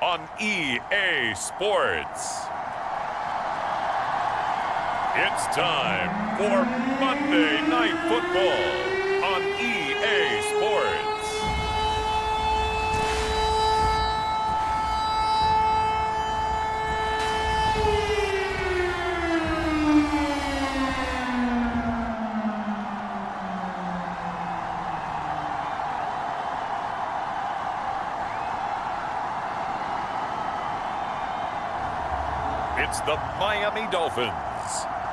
on EA Sports. It's time for Monday Night Football on EA Sports. It's the Miami Dolphins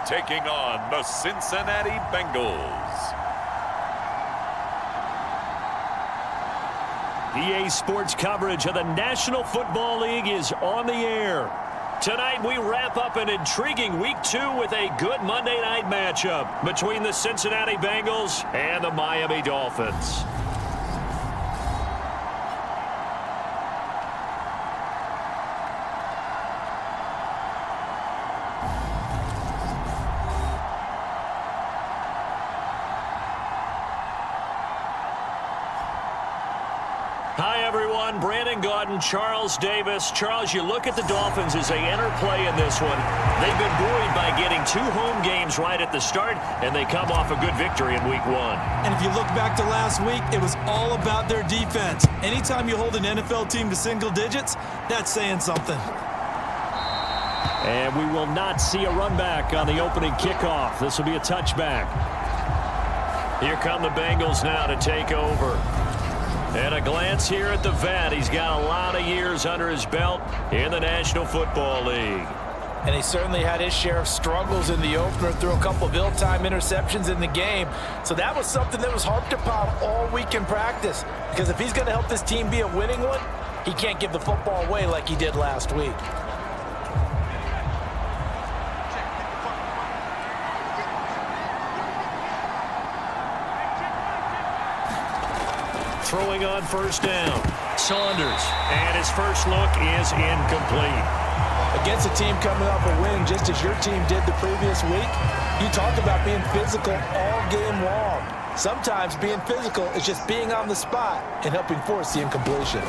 taking on the Cincinnati Bengals. EA Sports coverage of the National Football League is on the air. Tonight we wrap up an intriguing Week 2 with a good Monday night matchup between the Cincinnati Bengals and the Miami Dolphins. Hi, everyone. Brandon Gaudin, Charles Davis. Charles, you look at the Dolphins as they enter play in this one. They've been buoyed by getting 2 home games right at the start, and they come off a good victory in Week 1. And if you look back to last week, it was all about their defense. Anytime you hold an NFL team to single digits, that's saying something. And we will not see a run back on the opening kickoff. This will be a touchback. Here come the Bengals now to take over. And a glance here at the vet. He's got a lot of years under his belt in the National Football League. And he certainly had his share of struggles in the opener, threw a couple of ill-timed interceptions in the game. So that was something that was harped upon all week in practice. Because if he's going to help this team be a winning one, he can't give the football away like he did last week. Throwing on first down. Saunders. And his first look is incomplete. Against a team coming off a win just as your team did the previous week, you talk about being physical all game long. Sometimes being physical is just being on the spot and helping force the incompletion.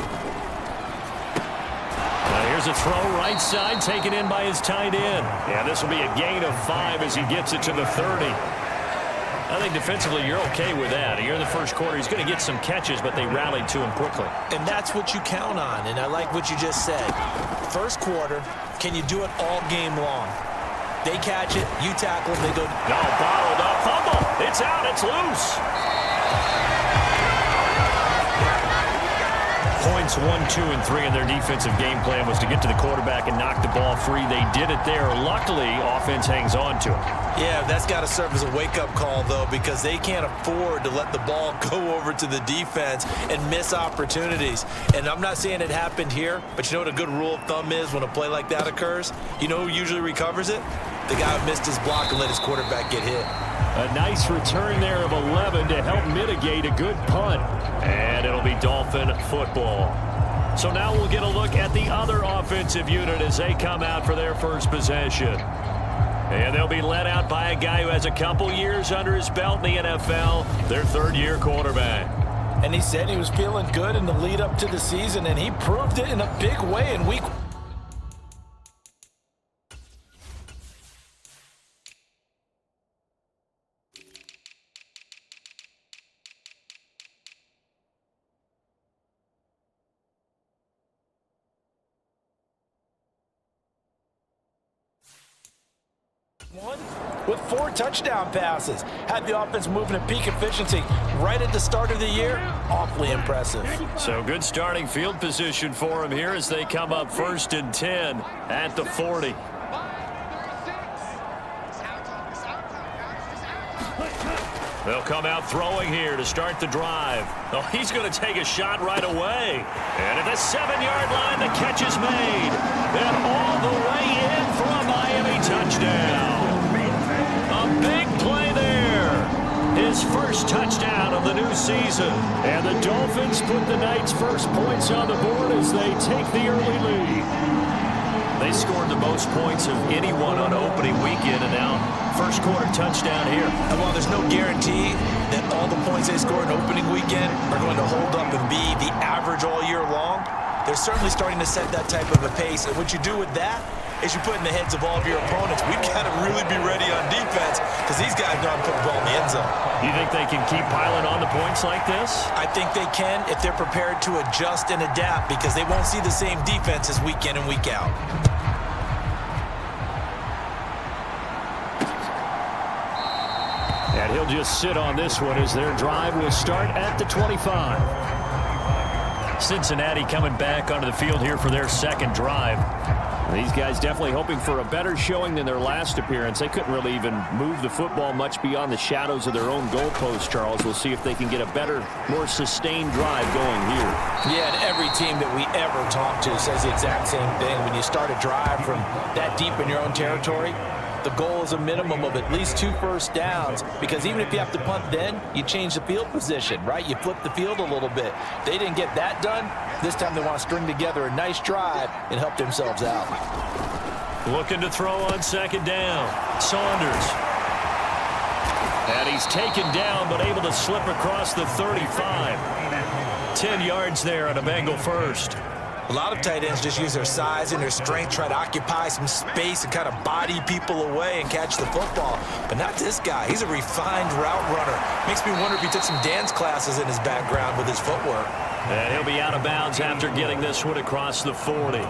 Here's a throw right side taken in by his tight end. Yeah, this will be a gain of 5 as he gets it to the 30. I think defensively you're okay with that. Here in the first quarter, he's going to get some catches, but they rallied to him quickly. And that's what you count on, and I like what you just said. First quarter, can you do it all game long? They catch it, you tackle them, they go. No, bottled up, fumble. It's out, it's loose. Points 1, 2, and 3 in their defensive game plan was to get to the quarterback and knock the ball free. They did it there. Luckily, offense hangs on to it. Yeah, that's got to serve as a wake-up call, though, because they can't afford to let the ball go over to the defense and miss opportunities. And I'm not saying it happened here, but you know what a good rule of thumb is when a play like that occurs? You know who usually recovers it? The guy who missed his block and let his quarterback get hit. A nice return there of 11 to help mitigate a good punt. And it'll be Dolphin football. So now we'll get a look at the other offensive unit as they come out for their first possession. And they'll be led out by a guy who has a couple years under his belt in the NFL, their third-year quarterback. And he said he was feeling good in the lead up to the season, and he proved it in a big way in Week 1. With 4 touchdown passes, had the offense moving at peak efficiency right at the start of the year. Awfully impressive. So good starting field position for him here as they come up 1st and 10 at the 40. They'll come out throwing here to start the drive. Oh, he's going to take a shot right away. And at the 7-yard line, the catch is made. And all the way in for a Miami touchdown. A big play there. His first touchdown of the new season. And the Dolphins put the night's first points on the board as they take the early lead. They scored the most points of anyone on opening weekend, and now first quarter touchdown here. And while there's no guarantee that all the points they scored in opening weekend are going to hold up and be the average all year long, They're certainly starting to set that type of a pace. And what you do with that is you put in the heads of all of your opponents, we've got to really be ready on defense because these guys know how to put the ball in the end zone. You think they can keep piling on the points like this? I think they can if they're prepared to adjust and adapt because they won't see the same defenses week in and week out. And he'll just sit on this one as their drive will start at the 25. Cincinnati coming back onto the field here for their second drive. These guys definitely hoping for a better showing than their last appearance. They couldn't really even move the football much beyond the shadows of their own goalpost, Charles. We'll see if they can get a better, more sustained drive going here. Yeah, and every team that we ever talk to says the exact same thing. When you start a drive from that deep in your own territory, the goal is a minimum of at least 2 first downs because even if you have to punt then, you change the field position, right? You flip the field a little bit. They didn't get that done. This time they want to string together a nice drive and help themselves out. Looking to throw on second down. Saunders. And he's taken down but able to slip across the 35. 10 yards there on a Bengal first. A lot of tight ends just use their size and their strength, try to occupy some space and kind of body people away and catch the football. But not this guy. He's a refined route runner. Makes me wonder if he took some dance classes in his background with his footwork. And he'll be out of bounds after getting this one across the 40.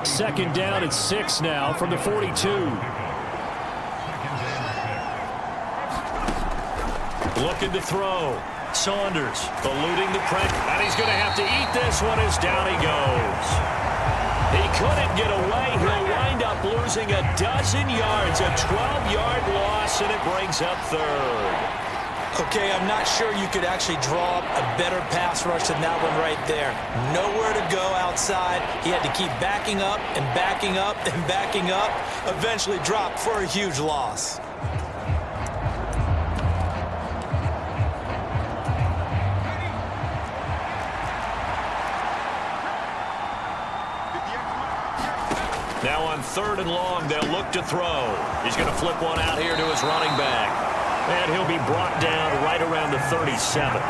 Second down and 6 now from the 42. Looking to throw. Saunders eluding the pressure, and he's going to have to eat this one as down he goes. He couldn't get away. He'll wind up losing a dozen yards, a 12-yard loss, and it brings up third. Okay, I'm not sure you could actually draw up a better pass rush than that one right there. Nowhere to go outside. He had to keep backing up and backing up and backing up. Eventually dropped for a huge loss. Now on third and long, they'll look to throw. He's going to flip one out here to his running back. And he'll be brought down right around the 37.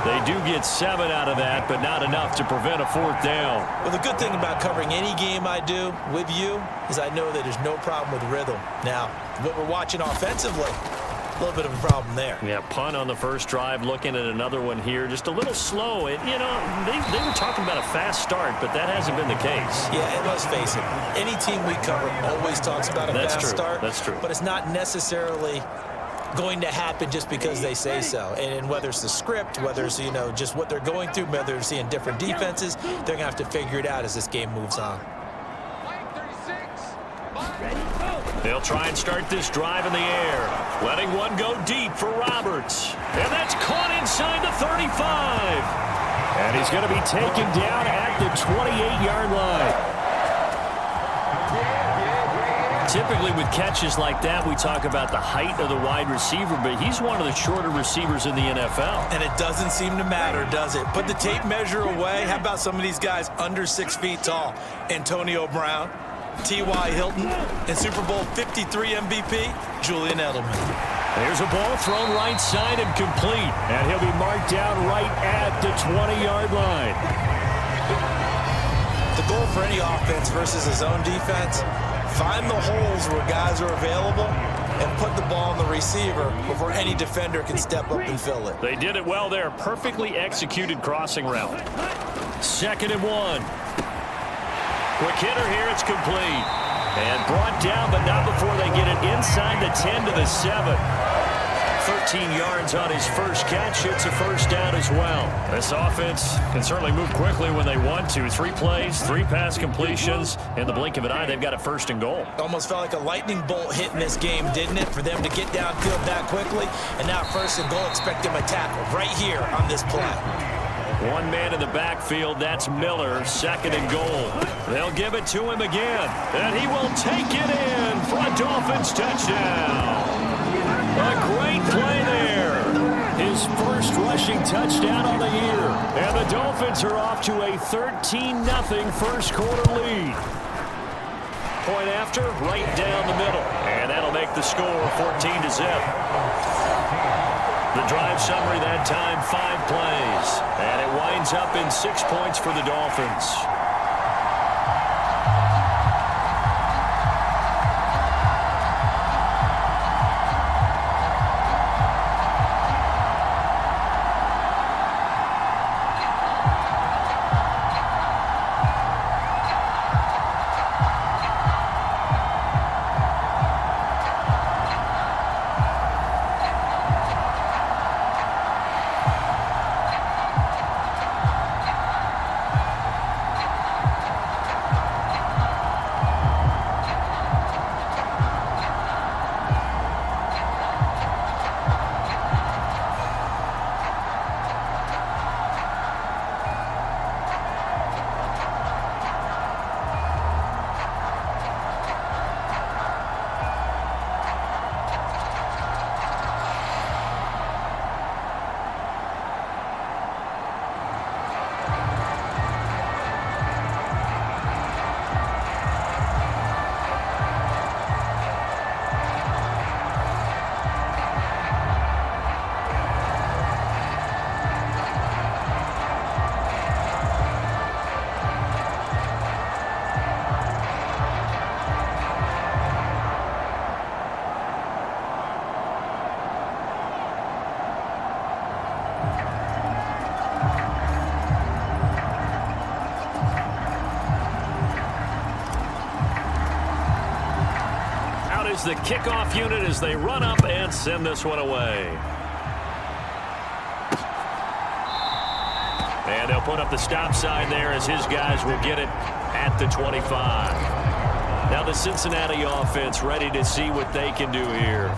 They do get 7 out of that, but not enough to prevent a fourth down. Well, the good thing about covering any game I do with you is I know that there's no problem with rhythm. Now, what we're watching offensively, a little bit of a problem there. Yeah, punt on the first drive, looking at another one here. Just a little slow. They were talking about a fast start, but that hasn't been the case. Yeah, and let's face it, any team we cover always talks about a fast start. That's true. But it's not necessarily going to happen just because they say so. And whether it's the script, whether it's, just what they're going through, whether they're seeing different defenses, they're going to have to figure it out as this game moves on. They'll try and start this drive in the air. Letting one go deep for Roberts. And that's caught inside the 35. And he's going to be taken down at the 28-yard line. Typically with catches like that, we talk about the height of the wide receiver, but he's one of the shorter receivers in the NFL. And it doesn't seem to matter, does it? Put the tape measure away. How about some of these guys under 6 feet tall? Antonio Brown, T.Y. Hilton, and Super Bowl 53 MVP, Julian Edelman. There's a ball thrown right side and complete, and he'll be marked down right at the 20-yard line. The goal for any offense versus his own defense, find the holes where guys are available and put the ball on the receiver before any defender can step up and fill it. They did it well there. Perfectly executed crossing route. 2nd and 1. Quick hitter here. It's complete. And brought down, but not before they get it inside the 10 to the 7. 13 yards on his first catch. It's a first down as well. This offense can certainly move quickly when they want to. 3 plays, 3 pass completions. In the blink of an eye, they've got a 1st and goal. Almost felt like a lightning bolt hit in this game, didn't it? For them to get downfield that quickly. And now 1st and goal, expect them to tackle right here on this play. One man in the backfield, that's Miller, 2nd and goal. They'll give it to him again, and he will take it in for a Dolphins touchdown. A great play there. His first rushing touchdown on the year. And the Dolphins are off to a 13-0 first quarter lead. Point after, right down the middle. And that'll make the score 14-0. The drive summary that time, 5 plays. And it winds up in 6 points for the Dolphins. is the kickoff unit as they run up and send this one away. And they'll put up the stop sign there as his guys will get it at the 25. Now the Cincinnati offense ready to see what they can do here.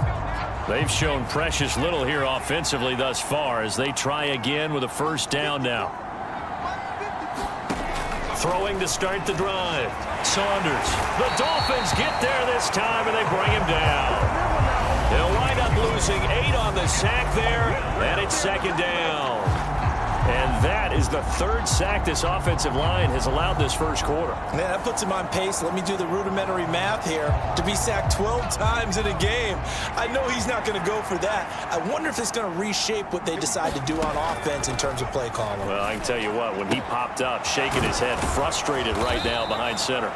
They've shown precious little here offensively thus far as they try again with a first down now. Throwing to start the drive. Saunders. The Dolphins get there this time, and they bring him down. They'll wind up losing 8 on the sack there, and it's second down. And that is the third sack this offensive line has allowed this first quarter. Man, that puts him on pace. Let me do the rudimentary math here. To be sacked 12 times in a game, I know he's not going to go for that. I wonder if it's going to reshape what they decide to do on offense in terms of play calling. Well, I can tell you what, when he popped up, shaking his head, frustrated right now behind center.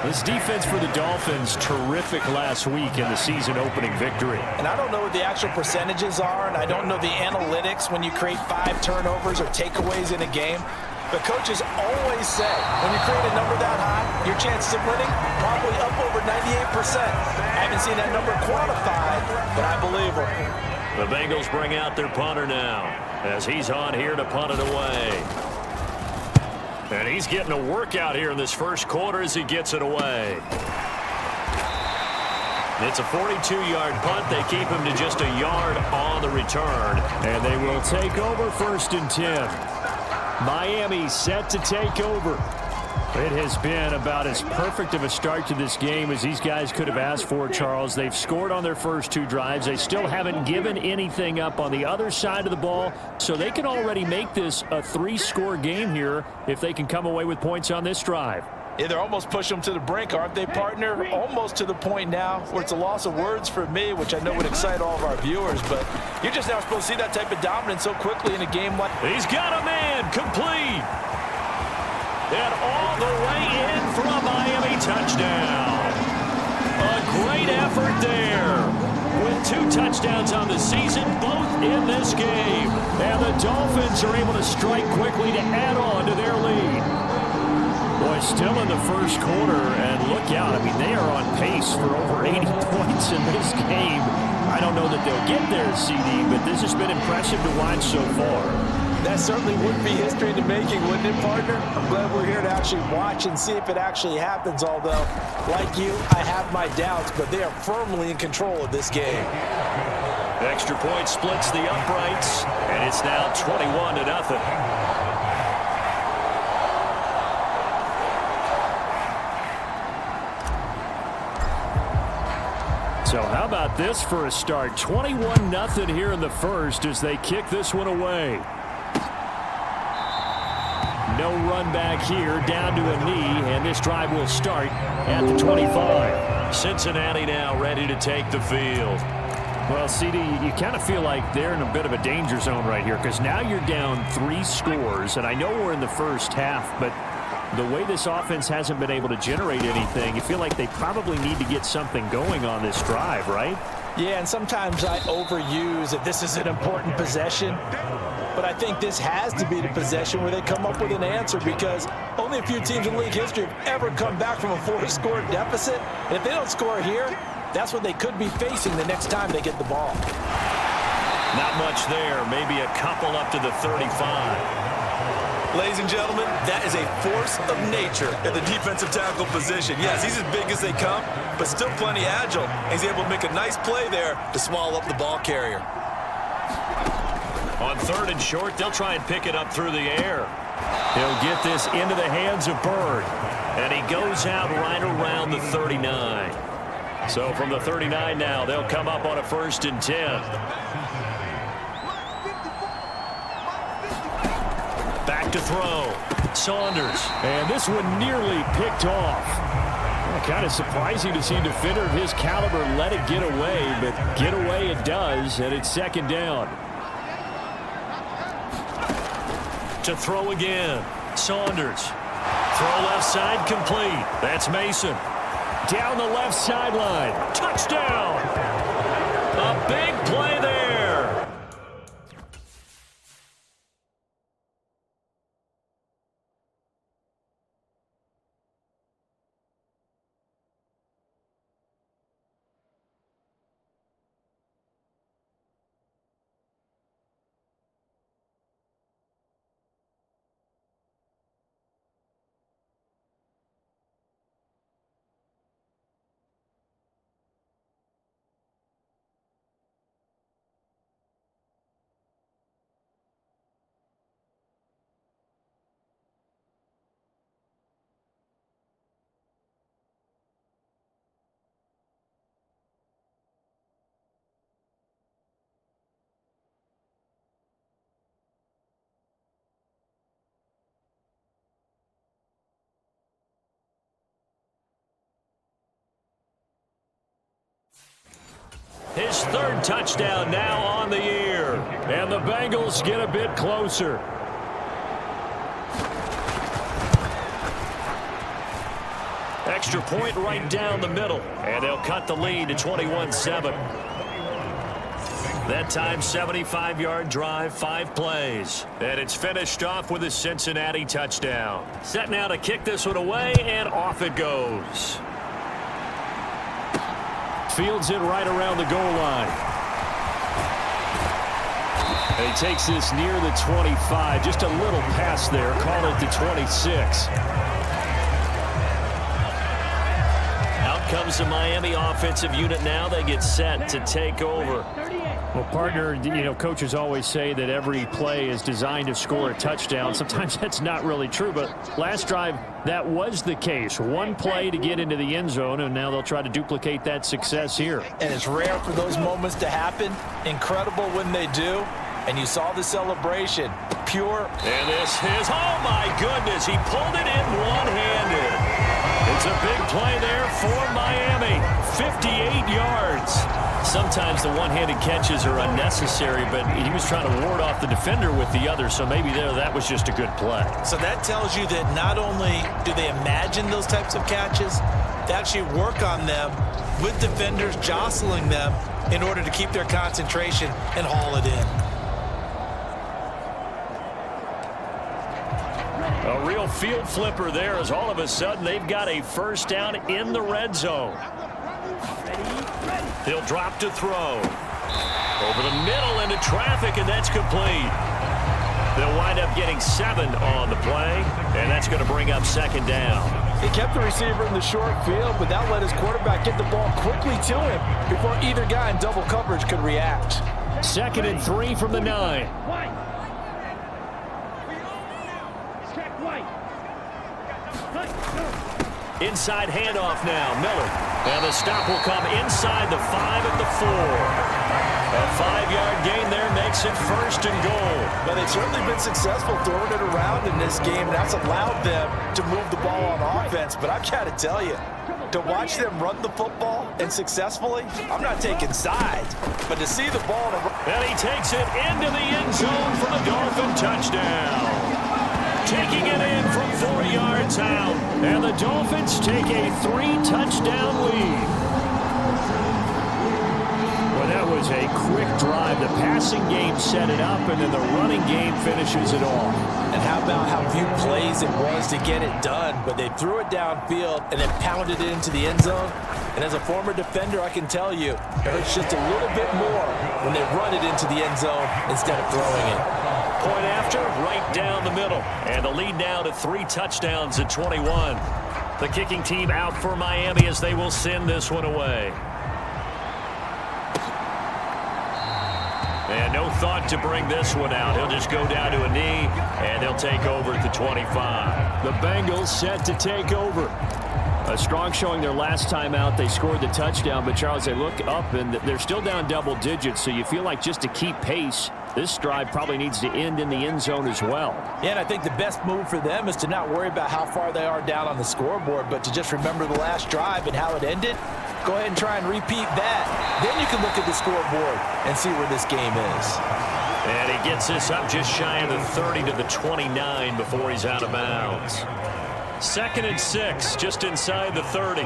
This defense for the Dolphins, terrific last week in the season opening victory. And I don't know what the actual percentages are, and I don't know the analytics when you create 5 turnovers or takeaways in a game. But coaches always say, when you create a number that high, your chances of winning probably up over 98%. I haven't seen that number quantified, but I believe them. The Bengals bring out their punter now as he's on here to punt it away. And he's getting a workout here in this first quarter as he gets it away. It's a 42-yard punt. They keep him to just a yard on the return. And they will take over first and 10. Miami set to take over. It has been about as perfect of a start to this game as these guys could have asked for, Charles. They've scored on their first 2 drives. They still haven't given anything up on the other side of the ball, so they can already make this a 3-score game here if they can come away with points on this drive. Yeah, they're almost pushing them to the brink, aren't they, partner? Almost to the point now where it's a loss of words for me, which I know would excite all of our viewers, but you're just not supposed to see that type of dominance so quickly in a game like... He's got a man, complete. And all the way in for a Miami touchdown. A great effort there. With 2 touchdowns on the season, both in this game. And the Dolphins are able to strike quickly to add on to their lead. Boy, still in the first quarter, and look out. I mean, they are on pace for over 80 points in this game. I don't know that they'll get there, CD, but this has been impressive to watch so far. That certainly would be history in the making, wouldn't it, partner? I'm glad we're here to actually watch and see if it actually happens, although, like you, I have my doubts, but they are firmly in control of this game. Extra point splits the uprights, and it's now 21-0. So how about this for a start? 21-0 here in the first as they kick this one away. No run back here, down to a knee, and this drive will start at the 25. Cincinnati now ready to take the field. Well, CD, you kind of feel like they're in a bit of a danger zone right here because now you're down 3 scores, and I know we're in the first half, but the way this offense hasn't been able to generate anything, you feel like they probably need to get something going on this drive, right? Yeah, and sometimes I overuse that this is an important possession. But I think this has to be the possession where they come up with an answer because only a few teams in league history have ever come back from a 4-score deficit. And if they don't score here, that's what they could be facing the next time they get the ball. Not much there. Maybe a couple up to the 35. Ladies and gentlemen, that is a force of nature at the defensive tackle position. Yes, he's as big as they come, but still plenty agile. He's able to make a nice play there to swallow up the ball carrier. On 3rd and short, they'll try and pick it up through the air. He'll get this into the hands of Bird, and he goes out right around the 39. So from the 39 now, they'll come up on a 1st and 10. Back to throw. Saunders. And this one nearly picked off. Well, kind of surprising to see a defender of his caliber let it get away, but get away it does, and it's 2nd down. To throw again. Saunders. Throw left side complete. That's Mason. Down the left sideline. Touchdown. A big play there. His third touchdown now on the year. And the Bengals get a bit closer. Extra point right down the middle. And they'll cut the lead to 21-7. That time, 75-yard drive, 5 plays. And it's finished off with a Cincinnati touchdown. Set now to kick this one away, and off it goes. Fields it right around the goal line. And he takes this near the 25. Just a little pass there. Call it the 26. Out comes the Miami offensive unit now. They get set to take over. Well, partner, you know, coaches always say that every play is designed to score a touchdown. Sometimes that's not really true, but last drive, that was the case. One play to get into the end zone, and now they'll try to duplicate that success here. And it's rare for those moments to happen. Incredible when they do. And you saw the celebration. Pure. And this is, oh my goodness, he pulled it in one-handed. It's a big play there for Miami. 58 yards. Sometimes the one-handed catches are unnecessary, but he was trying to ward off the defender with the other, so maybe that was just a good play. So that tells you that not only do they imagine those types of catches, they actually work on them with defenders jostling them in order to keep their concentration and haul it in. A real field flipper there as all of a sudden they've got a first down in the red zone. He'll drop to throw. Over the middle into traffic, and that's complete. They'll wind up getting 7 on the play, and that's going to bring up second down. He kept the receiver in the short field, but that let his quarterback get the ball quickly to him before either guy in double coverage could react. 2nd and 3 from the 9. Inside handoff now, Miller. And the stop will come inside the 5 at the 4. A 5-yard gain there makes it 1st and goal. But they've certainly been successful throwing it around in this game, and that's allowed them to move the ball on offense. But I've got to tell you, to watch them run the football and successfully, I'm not taking sides, but to see the ball. And he takes it into the end zone for the Dolphin touchdown. Taking it in from 40 yards out. And the Dolphins take a 3-touchdown lead. Well, that was a quick drive. The passing game set it up, and then the running game finishes it off. And how about how few plays it was to get it done, but they threw it downfield and then pounded it into the end zone. And as a former defender, I can tell you, it hurts just a little bit more when they run it into the end zone instead of throwing it. Point after, right down the middle. And the lead now to 3 touchdowns at 21. The kicking team out for Miami as they will send this one away. And no thought to bring this one out. He'll just go down to a knee, and they'll take over at the 25. The Bengals set to take over. A strong showing their last time out. They scored the touchdown, but Charles, they look up, and they're still down double digits, so you feel like just to keep pace, this drive probably needs to end in the end zone as well. Yeah, and I think the best move for them is to not worry about how far they are down on the scoreboard, but to just remember the last drive and how it ended. Go ahead and try and repeat that. Then you can look at the scoreboard and see where this game is. And he gets this up just shy of the 30 to the 29 before he's out of bounds. 2nd and 6, just inside the 30.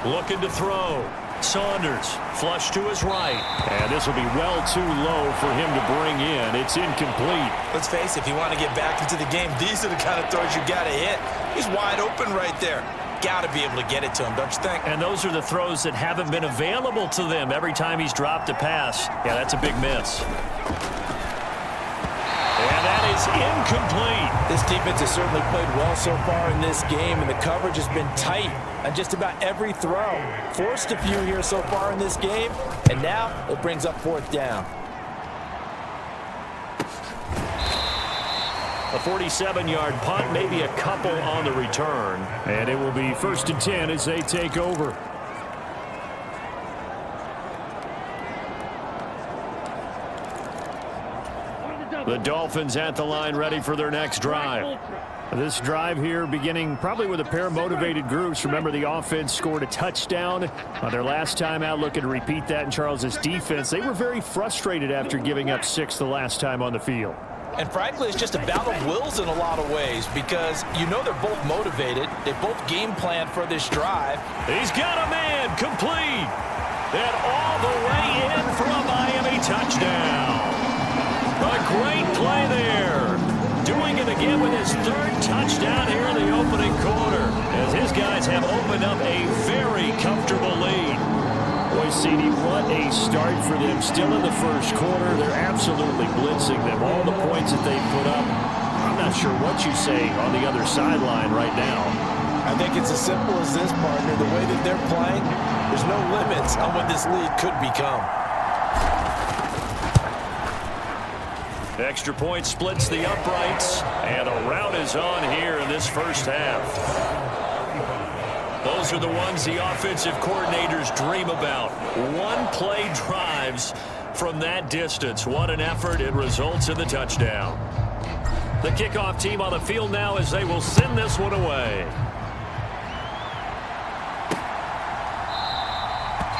Looking to throw. Saunders, flush to his right. And this will be well too low for him to bring in. It's incomplete. Let's face it, if you want to get back into the game, these are the kind of throws you got to hit. He's wide open right there. Got to be able to get it to him, don't you think? And those are the throws that haven't been available to them every time he's dropped a pass. Yeah, that's a big miss. And that is incomplete. This defense has certainly played well so far in this game, and the coverage has been tight on just about every throw. Forced a few here so far in this game, and now it brings up 4th down. A 47-yard punt, maybe a couple on the return. And it will be 1st and 10 as they take over. The Dolphins at the line ready for their next drive. This drive here beginning probably with a pair of motivated groups. Remember, the offense scored a touchdown on their last time out, looking to repeat that in Charles's defense. They were very frustrated after giving up 6 the last time on the field. And frankly, it's just a battle of wills in a lot of ways because you know they're both motivated. They both game plan for this drive. He's got a man complete. And all the way in for a Miami touchdown. A great play there. Doing it again with his 3rd touchdown here in the opening quarter, as his guys have opened up a very comfortable lead. Boy, CD, what a start for them. Still in the first quarter, they're absolutely blitzing them. All the points that they put up, I'm not sure what you say on the other sideline right now. I think it's as simple as this, partner. The way that they're playing, there's no limits on what this lead could become. Extra point splits the uprights, and a rout is on here in this first half. Those are the ones the offensive coordinators dream about. One-play drives from that distance. What an effort. It results in the touchdown. The kickoff team on the field now as they will send this one away.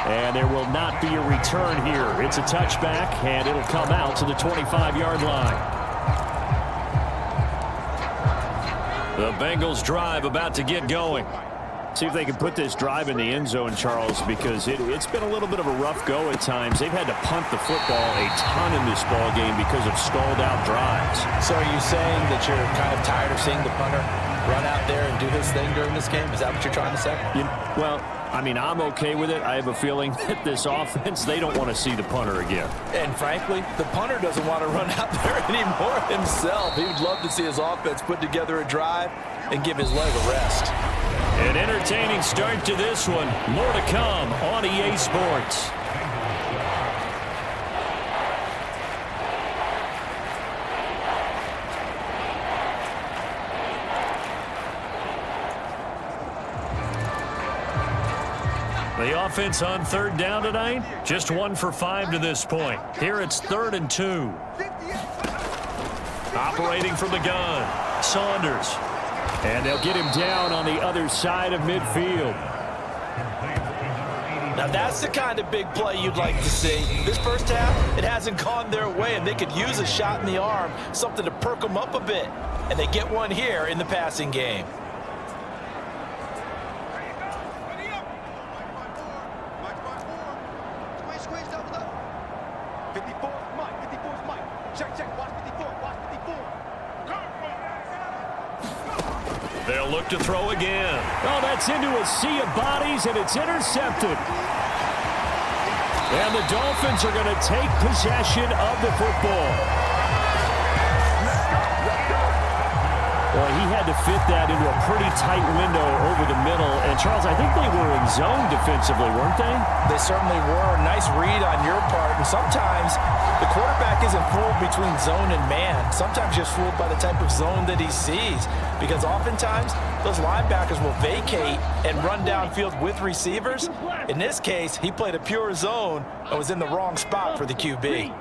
And there will not be a return here. It's a touchback, and it'll come out to the 25-yard line. The Bengals drive about to get going. See if they can put this drive in the end zone, Charles, because it's been a little bit of a rough go at times. They've had to punt the football a ton in this ball game because of stalled-out drives. So are you saying that you're kind of tired of seeing the punter run out there and do his thing during this game? Is that what you're trying to say? Well, I mean, I'm okay with it. I have a feeling that this offense, they don't want to see the punter again. And frankly, the punter doesn't want to run out there anymore himself. He would love to see his offense put together a drive and give his leg a rest. An entertaining start to this one. More to come on EA Sports. The offense on 3rd down tonight, just 1 for 5 to this point. Here it's 3rd and 2. Operating from the gun, Saunders. And they'll get him down on the other side of midfield. Now that's the kind of big play you'd like to see. This first half, it hasn't gone their way, and they could use a shot in the arm, something to perk them up a bit. And they get one here in the passing game. They'll look to throw again. Oh, that's into a sea of bodies, and it's intercepted. And the Dolphins are going to take possession of the football. Boy, he had to fit that into a pretty tight window over the middle. And, Charles, I think they were in zone defensively, weren't they? They certainly were. Nice read on your part. And sometimes the quarterback isn't fooled between zone and man. Sometimes you're fooled by the type of zone that he sees. Because oftentimes, those linebackers will vacate and run downfield with receivers. In this case, he played a pure zone and was in the wrong spot for the QB.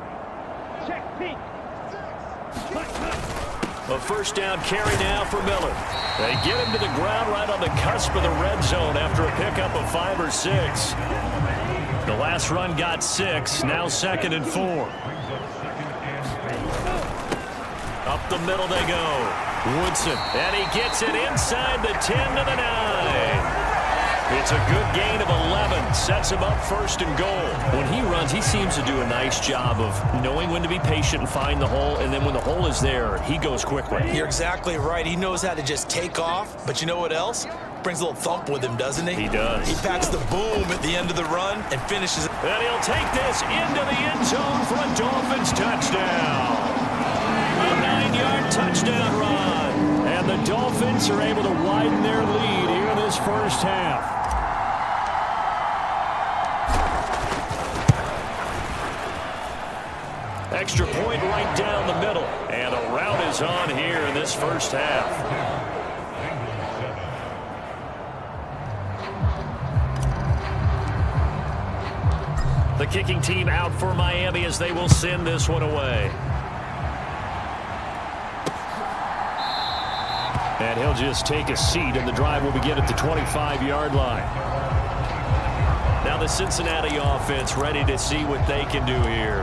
A first down carry now for Miller. They get him to the ground right on the cusp of the red zone after a pickup of 5 or 6. The last run got 6, now 2nd and 4. Up the middle they go. Woodson, and he gets it inside the 10 to the 9. It's a good gain of 11. Sets him up 1st and goal. When he runs, he seems to do a nice job of knowing when to be patient and find the hole, and then when the hole is there, he goes quickly. You're exactly right. He knows how to just take off, but you know what else? Brings a little thump with him, doesn't he? He does. He packs the boom at the end of the run and finishes it. And he'll take this into the end zone for a Dolphins touchdown. A 9-yard touchdown run. And the Dolphins are able to widen their lead here in this first half. Extra point right down the middle. And a rout is on here in this first half. The kicking team out for Miami as they will send this one away. And he'll just take a seat, and the drive will begin at the 25-yard line. Now the Cincinnati offense ready to see what they can do here.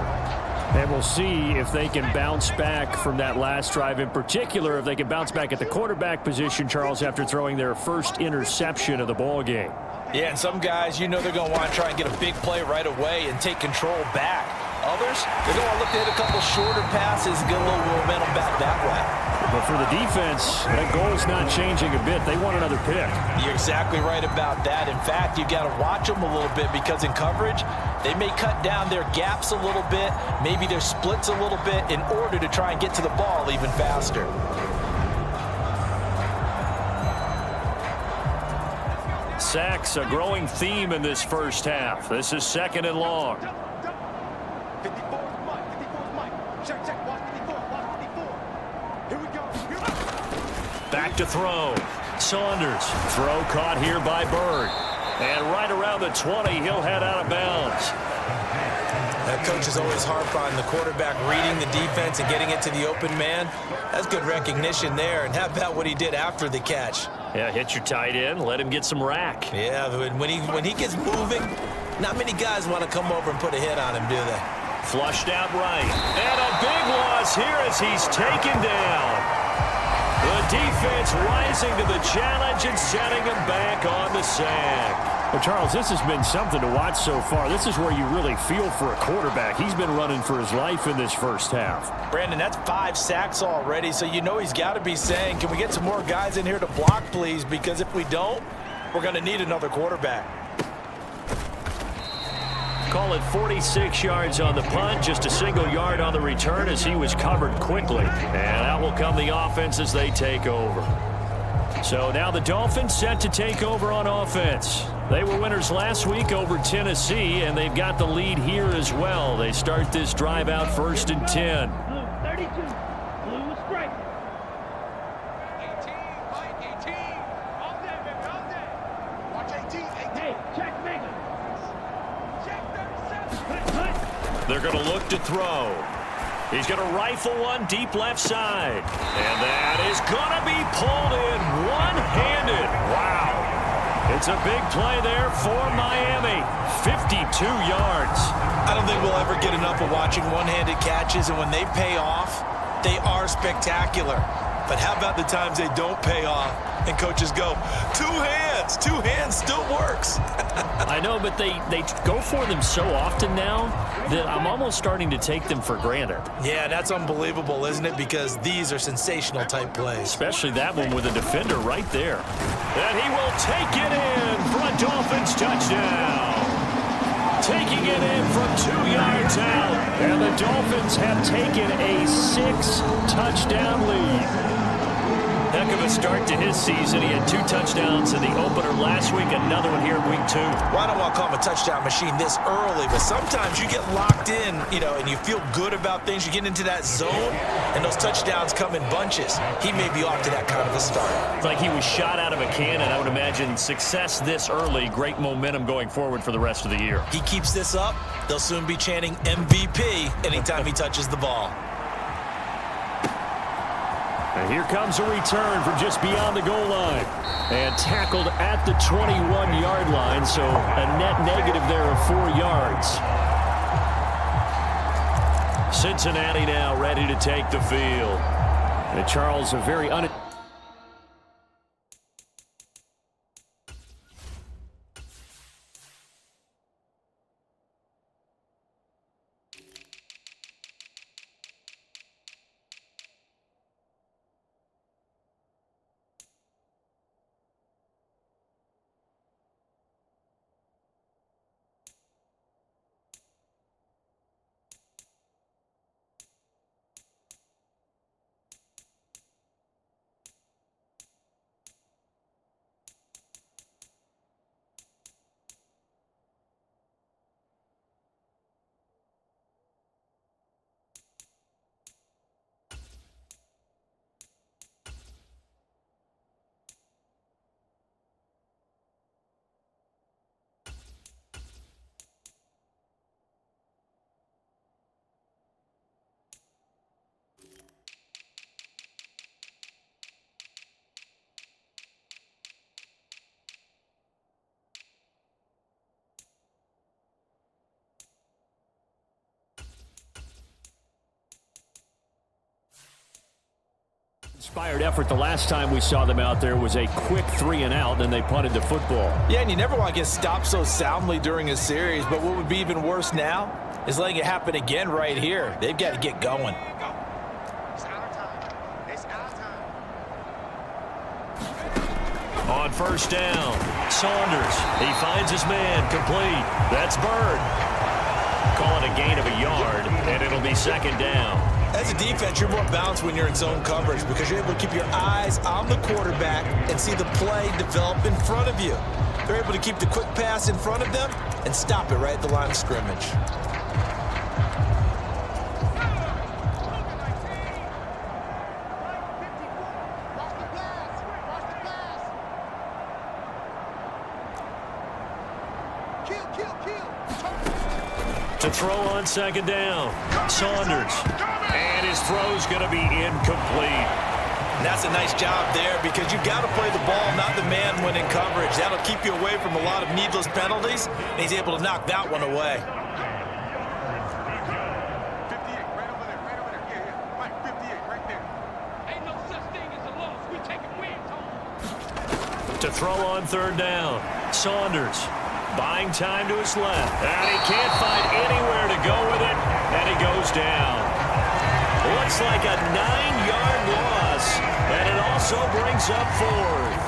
And we'll see if they can bounce back from that last drive. In particular, if they can bounce back at the quarterback position, Charles, after throwing their first interception of the ball game. Yeah, and some guys, you know they're going to want to try and get a big play right away and take control back. Others, they're going to look to hit a couple shorter passes and get a little momentum back that way. But for the defense, that goal's not changing a bit. They want another pick. You're exactly right about that. In fact, you got to watch them a little bit because in coverage, they may cut down their gaps a little bit, maybe their splits a little bit in order to try and get to the ball even faster. Sacks, a growing theme in this first half. This is 2nd and long. Back to throw. Saunders. Throw caught here by Bird. And right around the 20, he'll head out of bounds. That coach is always harp on the quarterback reading the defense and getting it to the open man. That's good recognition there. And how about what he did after the catch? Yeah, hit your tight end, let him get some rack. Yeah, when he gets moving, not many guys want to come over and put a hit on him, do they? Flushed out right. And a big loss here as he's taken down. The defense rising to the challenge and setting him back on the sack. Well, Charles, this has been something to watch so far. This is where you really feel for a quarterback. He's been running for his life in this first half. Brandon, that's 5 sacks already, so you know he's got to be saying, can we get some more guys in here to block, please? Because if we don't, we're going to need another quarterback. Call it 46 yards on the punt, just a single yard on the return as he was covered quickly. And out will come the offense as they take over. So now the Dolphins set to take over on offense. They were winners last week over Tennessee, and they've got the lead here as well. They start this drive out 1st and 10. Blue 32. Blue strike. 18, Mike, 18. All day, baby, all day. Watch 18, 18. Hey, check Megan. Check 37. They're going to look to throw. He's going to rifle one deep left side. And that is going to be pulled in one-handed. Wow. It's a big play there for Miami. 52 yards. I don't think we'll ever get enough of watching one-handed catches, and when they pay off, they are spectacular. But how about the times they don't pay off and coaches go, 2 hands, 2 hands still works. I know, but they go for them so often now that I'm almost starting to take them for granted. Yeah, that's unbelievable, isn't it? Because these are sensational type plays. Especially that one with a defender right there. And he will take it in for a Dolphins touchdown. Taking it in from 2 yards out. And the Dolphins have taken a 6-touchdown lead. Heck of a start to his season. He had 2 touchdowns in the opener last week, another one here in week 2. Well, I don't want to call him a touchdown machine this early, but sometimes you get locked in, and you feel good about things. You get into that zone, and those touchdowns come in bunches. He may be off to that kind of a start. It's like he was shot out of a cannon. I would imagine success this early, great momentum going forward for the rest of the year. He keeps this up, they'll soon be chanting MVP anytime he touches the ball. And here comes a return from just beyond the goal line. And tackled at the 21-yard line, so a net negative there of 4 yards. Cincinnati now ready to take the field. And Charles, a very Inspired effort. The last time we saw them out there was a quick 3-and-out, and then they punted the football. Yeah, and you never want to get stopped so soundly during a series, but what would be even worse now is letting it happen again right here. They've got to get going. It's our time. It's our time. On first down, Saunders. He finds his man, complete. That's Bird. Call it a gain of a yard, and it'll be second down. As a defense, you're more balanced when you're in zone coverage because you're able to keep your eyes on the quarterback and see the play develop in front of you. They're able to keep the quick pass in front of them and stop it right at the line of scrimmage. To throw on second down, Saunders. And his throw's going to be incomplete. And that's a nice job there because you've got to play the ball, not the man when in coverage. That'll keep you away from a lot of needless penalties, and he's able to knock that one away. 58, right over there, right over there. Yeah. Mike, 58, right there. Ain't no such thing as a loss. We take it wins, home. To throw on third down, Saunders. Buying time to his left. And he can't find anywhere to go with it, and he goes down. Looks like a 9-yard loss, and it also brings up fourth.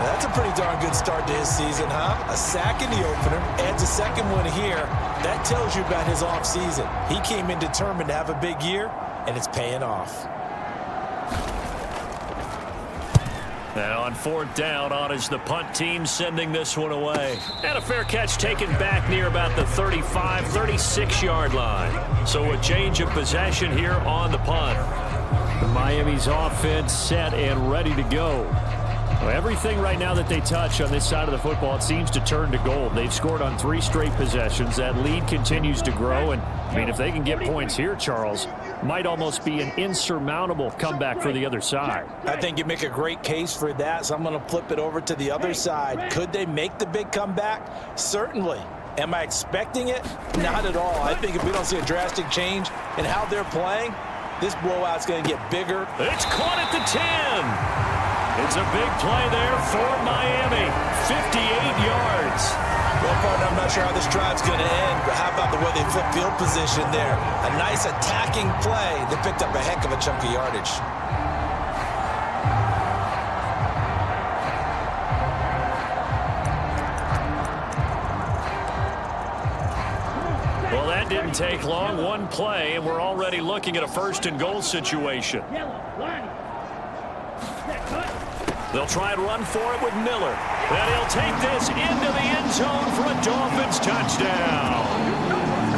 That's a pretty darn good start to his season, huh? A sack in the opener, adds a second one here. That tells you about his offseason. He came in determined to have a big year, and it's paying off. Now on fourth down, on is the punt team sending this one away. And a fair catch taken back near about the 35, 36-yard line. So a change of possession here on the punt. Miami's offense set and ready to go. Well, everything right now that they touch on this side of the football, it seems to turn to gold. They've scored on 3 straight possessions. That lead continues to grow. And, I mean, if they can get points here, Charles, might almost be an insurmountable comeback for the other side. I think you make a great case for that, so I'm going to flip it over to the other side. Could they make the big comeback? Certainly. Am I expecting it? Not at all. I think if we don't see a drastic change in how they're playing, this blowout's going to get bigger. It's caught at the 10. It's a big play there for Miami. 58 yards. Well, partner, I'm not sure how this drive's going to end, but how about the way they flip field position there? A nice attacking play that picked up a heck of a chunk of yardage. Well, that didn't take long. One play, and we're already looking at a first-and-goal situation. They'll try and run for it with Miller. And he'll take this into the end zone for a Dolphins touchdown.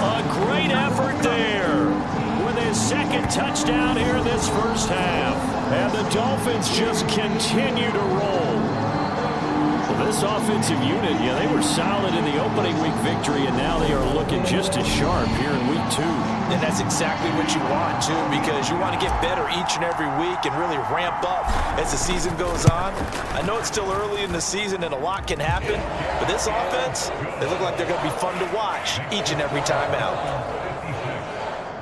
A great effort there with his second touchdown here in this first half. And the Dolphins just continue to roll. Well, this offensive unit, yeah, they were solid in the opening week victory, and now they are looking just as sharp here in week 2. And that's exactly what you want, too, because you want to get better each and every week and really ramp up as the season goes on. I know it's still early in the season and a lot can happen, but this offense, they look like they're going to be fun to watch each and every time out.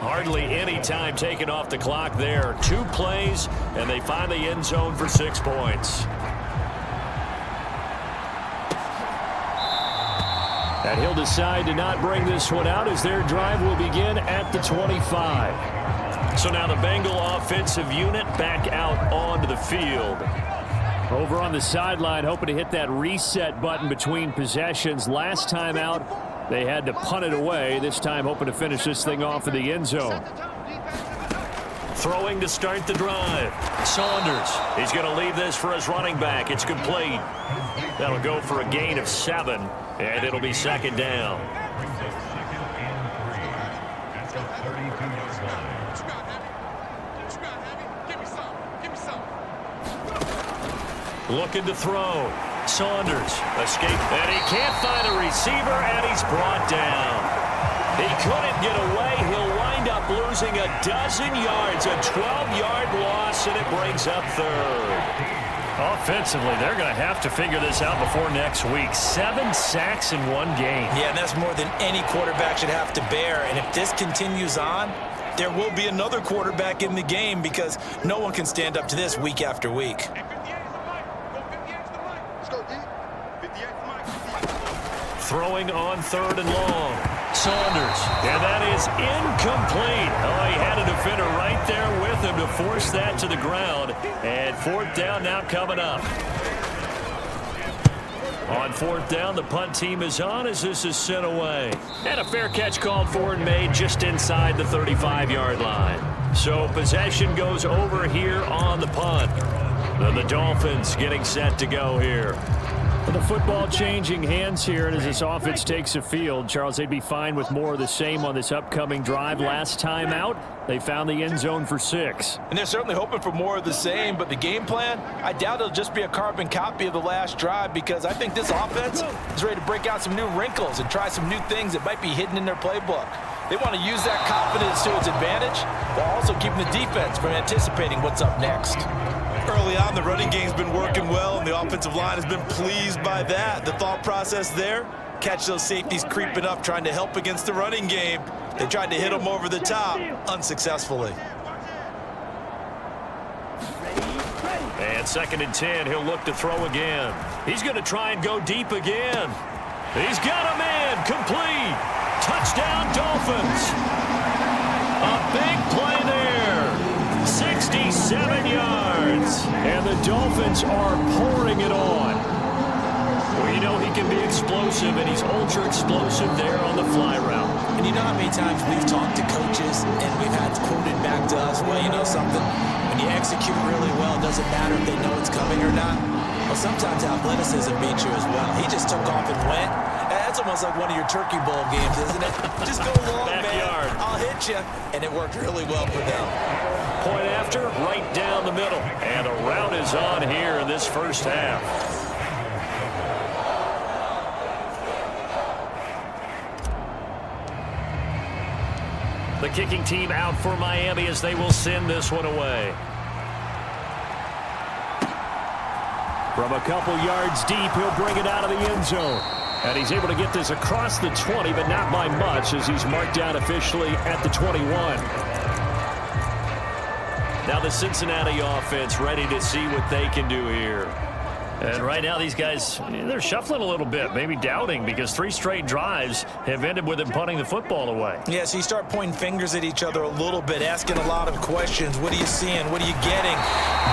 Hardly any time taken off the clock there. 2 plays, and they find the end zone for 6 points. And he'll decide to not bring this one out as their drive will begin at the 25. So now the Bengal offensive unit back out onto the field. Over on the sideline, hoping to hit that reset button between possessions. Last time out, they had to punt it away. This time hoping to finish this thing off in the end zone. Throwing to start the drive. Saunders. He's going to leave this for his running back. It's complete. That'll go for a gain of 7, and it'll be second down. Looking to throw. Saunders. Escape. And he can't find a receiver, and he's brought down. He couldn't get away. He'll wind up losing a dozen yards. A 12-yard loss, and it brings up third. Offensively, they're going to have to figure this out before next week. 7 sacks in one game. Yeah, and that's more than any quarterback should have to bear. And if this continues on, there will be another quarterback in the game because no one can stand up to this week after week. Hey, 58's the mic. Go 58's the mic. Let's go, D. 58's the mic. Throwing on 3rd and long. Saunders. And that is incomplete. Oh, he had a defender right there with him to force that to the ground. And 4th down now coming up. On 4th down, the punt team is on as this is sent away. And a fair catch called for and made just inside the 35-yard line. So possession goes over here on the punt. And the Dolphins getting set to go here. The football changing hands here, and as this offense takes the field, Charles, they'd be fine with more of the same on this upcoming drive. Last time out, they found the end zone for 6. And they're certainly hoping for more of the same, but the game plan, I doubt it'll just be a carbon copy of the last drive because I think this offense is ready to break out some new wrinkles and try some new things that might be hidden in their playbook. They want to use that confidence to its advantage while also keeping the defense from anticipating what's up next. Early on, the running game's been working well, and the offensive line has been pleased by that. The thought process there, catch those safeties creeping up, trying to help against the running game. They tried to hit them over the top, unsuccessfully. And 2nd and 10, he'll look to throw again. He's going to try and go deep again. He's got a man, complete. Touchdown, Dolphins. A big play there. 67 yards. And the Dolphins are pouring it on. Well, you know he can be explosive, and he's ultra explosive there on the fly route. And you know how many times we've talked to coaches and we've had quoted back to us, well, you know something, when you execute really well, it doesn't matter if they know it's coming or not. Well, sometimes athleticism beats you as well. He just took off and went. That's almost like one of your Turkey Bowl games, isn't it? Just go long, Backyard. man. I'll hit you. And it worked really well for them. Point after, right down the middle. And a route is on here in this first half. The kicking team out for Miami as they will send this one away. From a couple yards deep, he'll bring it out of the end zone. And he's able to get this across the 20, but not by much as he's marked down officially at the 21. Now the Cincinnati offense ready to see what they can do here. And right now these guys, they're shuffling a little bit, maybe doubting, because 3 straight drives have ended with them punting the football away. Yeah, so you start pointing fingers at each other a little bit, asking a lot of questions. What are you seeing? What are you getting?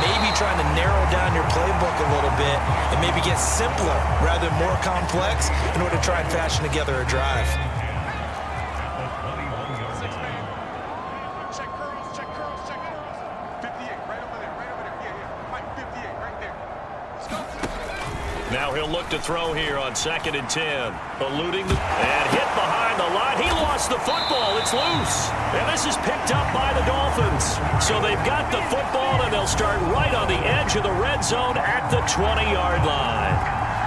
Maybe trying to narrow down your playbook a little bit and maybe get simpler rather than more complex in order to try and fashion together a drive. Check curls, check curls, check curls. 58, right over there, right over there. Yeah. Mike, 58, right there. Let's go. Now he'll look to throw here on 2nd and 10. Eluding and hit behind the line. He lost the football. It's loose. And this is picked up by the Dolphins. So they've got the football, and they'll start right on the edge of the red zone at the 20-yard line.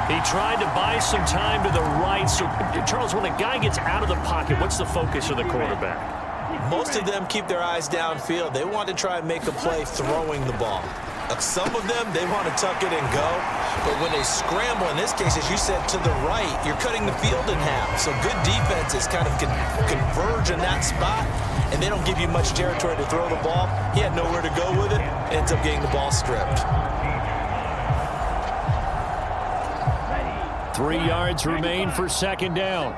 He tried to buy some time to the right. So, Charles, when a guy gets out of the pocket, what's the focus of the quarterback? Most of them keep their eyes downfield. They want to try and make a play throwing the ball. Some of them, they want to tuck it and go. But when they scramble, in this case, as you said, to the right, you're cutting the field in half. So good defenses kind of converge in that spot, and they don't give you much territory to throw the ball. He had nowhere to go with it, ends up getting the ball stripped. 3 yards remain for 2nd down.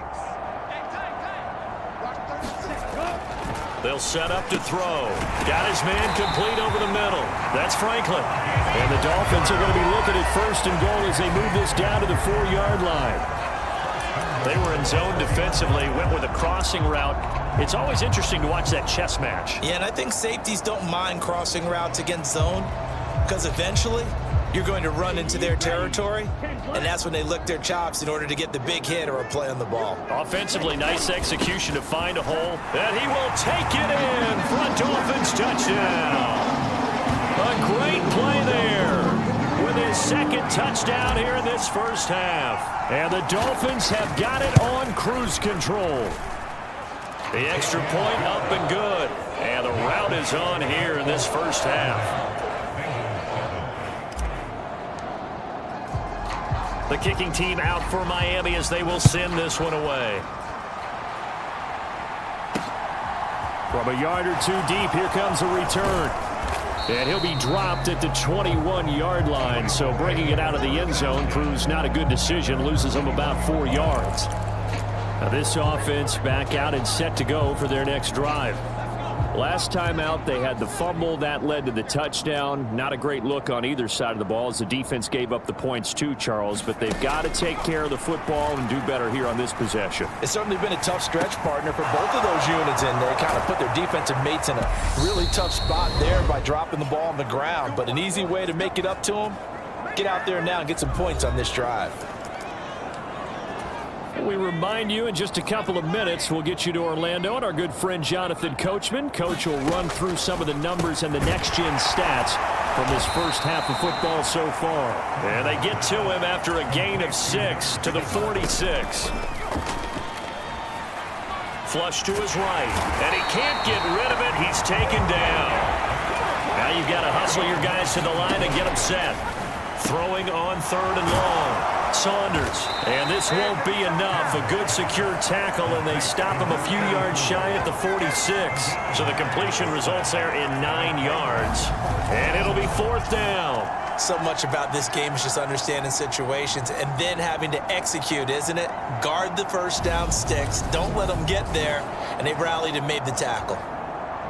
They'll set up to throw. Got his man complete over the middle. That's Franklin. And the Dolphins are going to be looking at 1st and goal as they move this down to the 4-yard line. They were in zone defensively, went with a crossing route. It's always interesting to watch that chess match. Yeah, and I think safeties don't mind crossing routes against zone because eventually you're going to run into their territory, and that's when they lick their chops in order to get the big hit or a play on the ball. Offensively, nice execution to find a hole, and he will take it in for a Dolphins touchdown. A great play there with his 2nd touchdown here in this first half. And the Dolphins have got it on cruise control. The extra point up and good, and the route is on here in this first half. The kicking team out for Miami as they will send this one away. From a yard or two deep, here comes a return. And he'll be dropped at the 21-yard line. So bringing it out of the end zone proves not a good decision. Loses him about 4 yards. Now this offense back out and set to go for their next drive. Last time out, they had the fumble. That led to the touchdown. Not a great look on either side of the ball as the defense gave up the points too, Charles. But they've got to take care of the football and do better here on this possession. It's certainly been a tough stretch, partner, for both of those units, and they kind of put their defensive mates in a really tough spot there by dropping the ball on the ground. But an easy way to make it up to them, get out there now and get some points on this drive. We remind you in just a couple of minutes, we'll get you to Orlando and our good friend Jonathan Coachman. Coach will run through some of the numbers and the next-gen stats from this first half of football so far. And they get to him after a gain of 6 to the 46. Flush to his right, and he can't get rid of it. He's taken down. Now you've got to hustle your guys to the line and get them set. Throwing on 3rd and long. Saunders, and this won't be enough. A good secure tackle, and they stop him a few yards shy at the 46. So the completion results there in 9 yards. And it'll be 4th down. So much about this game is just understanding situations and then having to execute, isn't it? Guard the first down sticks. Don't let them get there. And they rallied and made the tackle.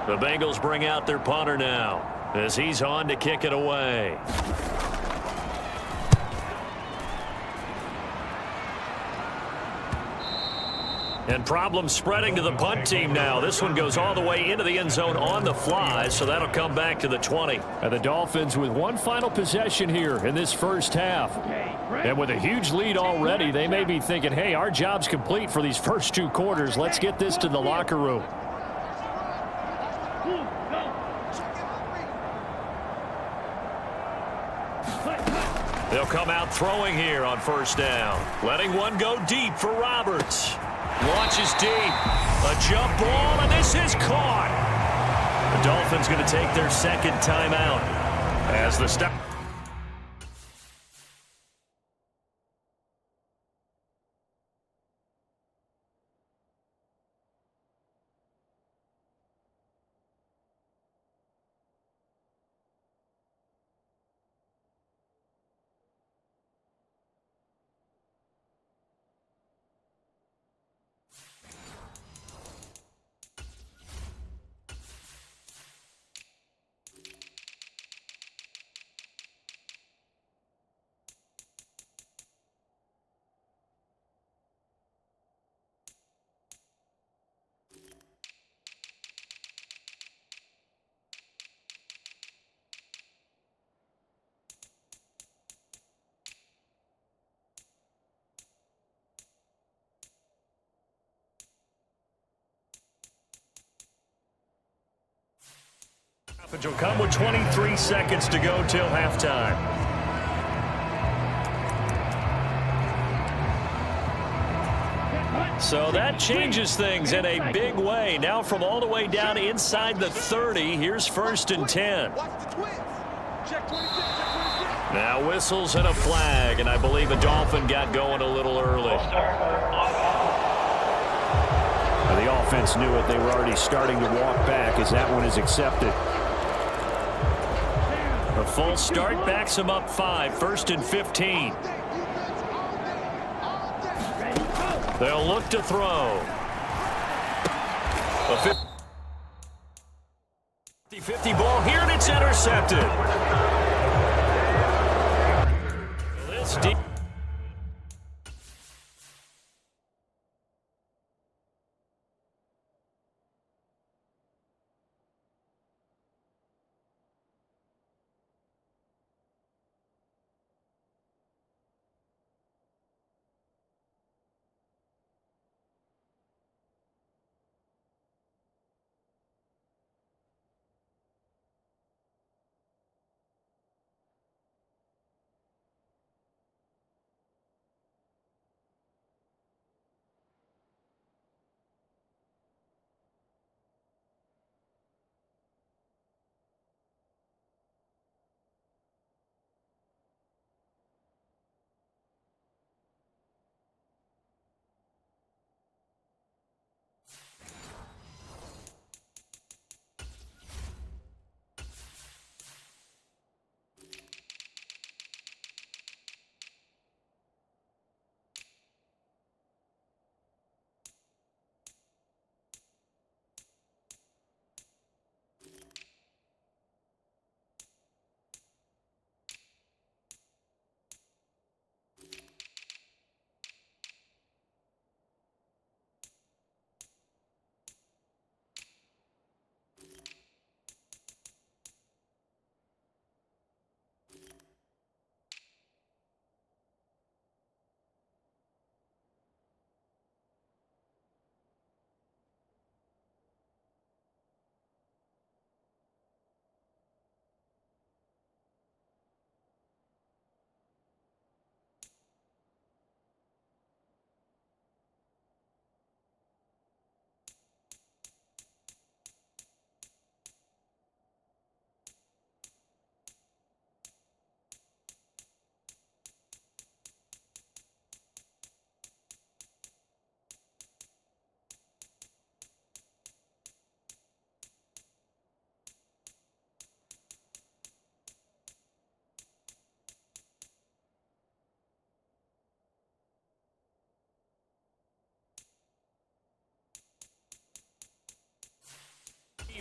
The Bengals bring out their punter now as he's on to kick it away. And problems spreading to the punt team now. This one goes all the way into the end zone on the fly, so that'll come back to the 20. And the Dolphins with one final possession here in this first half. And with a huge lead already, they may be thinking, hey, our job's complete for these first 2 quarters. Let's get this to the locker room. They'll come out throwing here on 1st down. Letting one go deep for Roberts. Launches deep. A jump ball, and this is caught. The Dolphins going to take their 2nd timeout as the stop. Will come with 23 seconds to go till halftime. So that changes things in a big way. Now from all the way down inside the 30, here's 1st and 10. Now whistles and a flag, and I believe a Dolphin got going a little early. The offense knew it. They were already starting to walk back as that one is accepted. A full start backs him up 5, 1st and 15. They'll look to throw. A 50-50 ball here, and it's intercepted. This deep.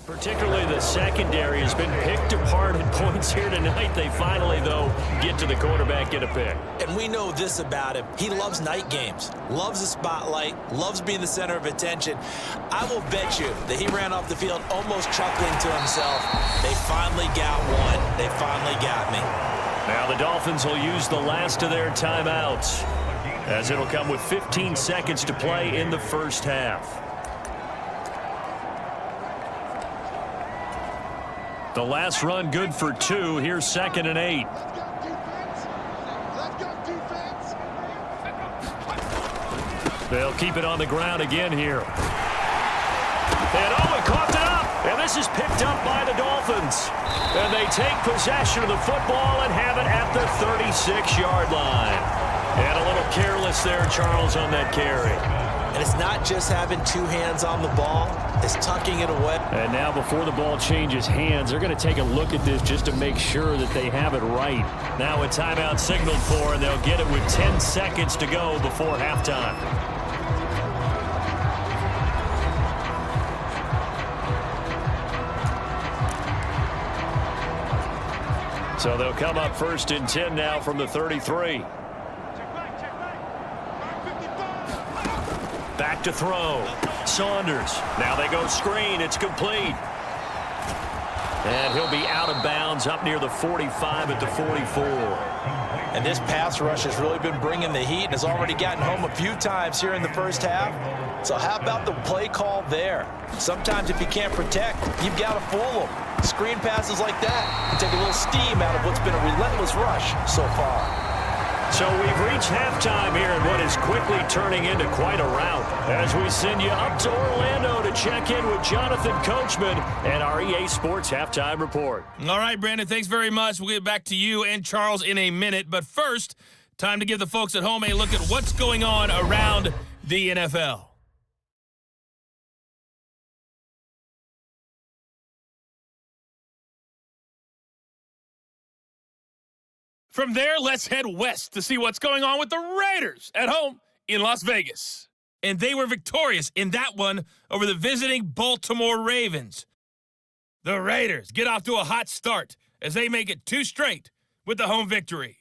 Particularly the secondary has been picked apart at points here tonight. They finally, though, get to the quarterback, get a pick. And we know this about him. He loves night games, loves the spotlight, loves being the center of attention. I will bet you that he ran off the field almost chuckling to himself. They finally got one. They finally got me. Now the Dolphins will use the last of their timeouts, as it'll come with 15 seconds to play in the first half. The last run good for 2. Here's 2nd and 8. They'll keep it on the ground again here. And Owen coughed it up. And this is picked up by the Dolphins. And they take possession of the football and have it at the 36-yard line. And a little careless there, Charles, on that carry. And it's not just having 2 hands on the ball. It's tucking it away. And now before the ball changes hands, they're going to take a look at this just to make sure that they have it right. Now a timeout signaled for, and they'll get it with 10 seconds to go before halftime. So they'll come up 1st and 10 now from the 33. Back to throw. Saunders. Now they go screen. It's complete. And he'll be out of bounds up near the 45 at the 44. And this pass rush has really been bringing the heat and has already gotten home a few times here in the first half. So how about the play call there? Sometimes if you can't protect, you've got to fool them. Screen passes like that can take a little steam out of what's been a relentless rush so far. So we've reached halftime here in what is quickly turning into quite a rout, as we send you up to Orlando to check in with Jonathan Coachman and our EA Sports Halftime Report. All right, Brandon, thanks very much. We'll get back to you and Charles in a minute. But first, time to give the folks at home a look at what's going on around the NFL. From there, let's head west to see what's going on with the Raiders at home in Las Vegas. And they were victorious in that one over the visiting Baltimore Ravens. The Raiders get off to a hot start as they make it 2 straight with the home victory.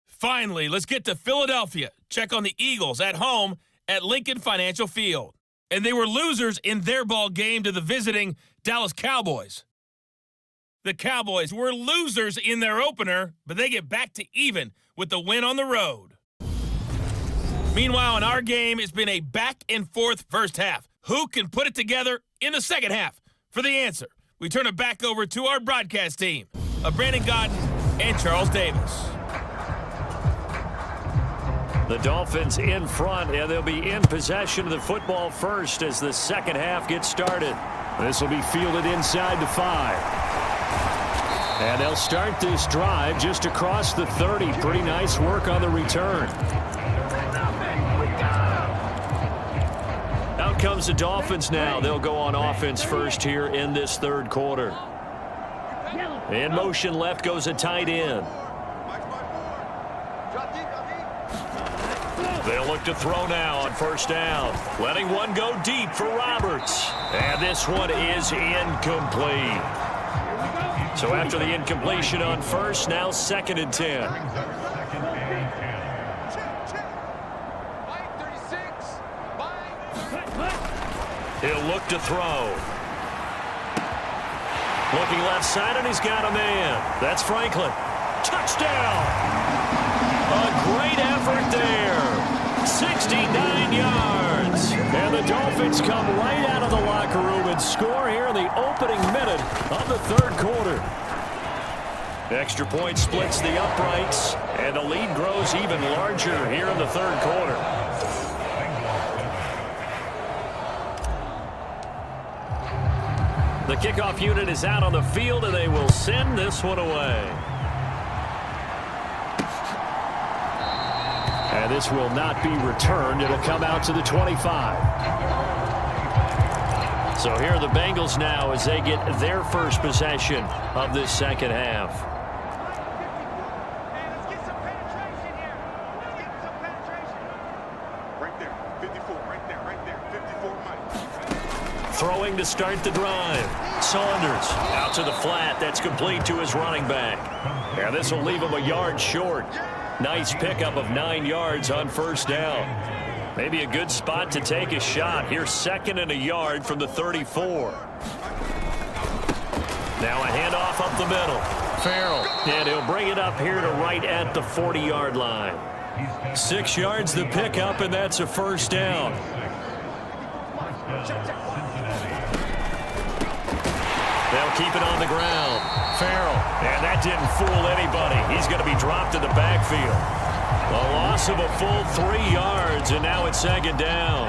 Finally, let's get to Philadelphia. Check on the Eagles at home at Lincoln Financial Field. And they were losers in their ball game to the visiting Dallas Cowboys. The Cowboys were losers in their opener, but they get back to even with the win on the road. Meanwhile, in our game, it's been a back-and-forth first half. Who can put it together in the second half? For the answer, we turn it back over to our broadcast team of Brandon Godden and Charles Davis. The Dolphins in front, and they'll be in possession of the football first as the second half gets started. This will be fielded inside the 5. And they'll start this drive just across the 30. Pretty nice work on the return. Out comes the Dolphins now. They'll go on offense first here in this third quarter. In motion left goes a tight end. They'll look to throw now on first down. Letting one go deep for Roberts. And this one is incomplete. So after the incompletion on first, now 2nd and 10. He'll look to throw. Looking left side, and he's got a man. That's Franklin. Touchdown! A great effort there. 69 yards. And the Dolphins come right out of the locker room and score here in the opening minute of the third quarter. Extra point splits the uprights, and the lead grows even larger here in the third quarter. The kickoff unit is out on the field, and they will send this one away. And this will not be returned. It'll come out to the 25. So here are the Bengals now as they get their first possession of this second half. Let's get some penetration here. Let's get some penetration. Right there, 54, right there, 54, Mike. Throwing throwing to start the drive. Saunders out to the flat. That's complete to his running back. And this will leave him a yard short. Nice pickup of 9 yards on first down. Maybe a good spot to take a shot. Here's 2nd and a yard from the 34. Now a handoff up the middle. Farrell, and he'll bring it up here to right at the 40-yard line. 6 yards the pickup, and that's a first down. They'll keep it on the ground. Farrell, and that didn't fool anybody. He's going to be dropped in the backfield. A loss of a full 3 yards, and now it's 2nd down.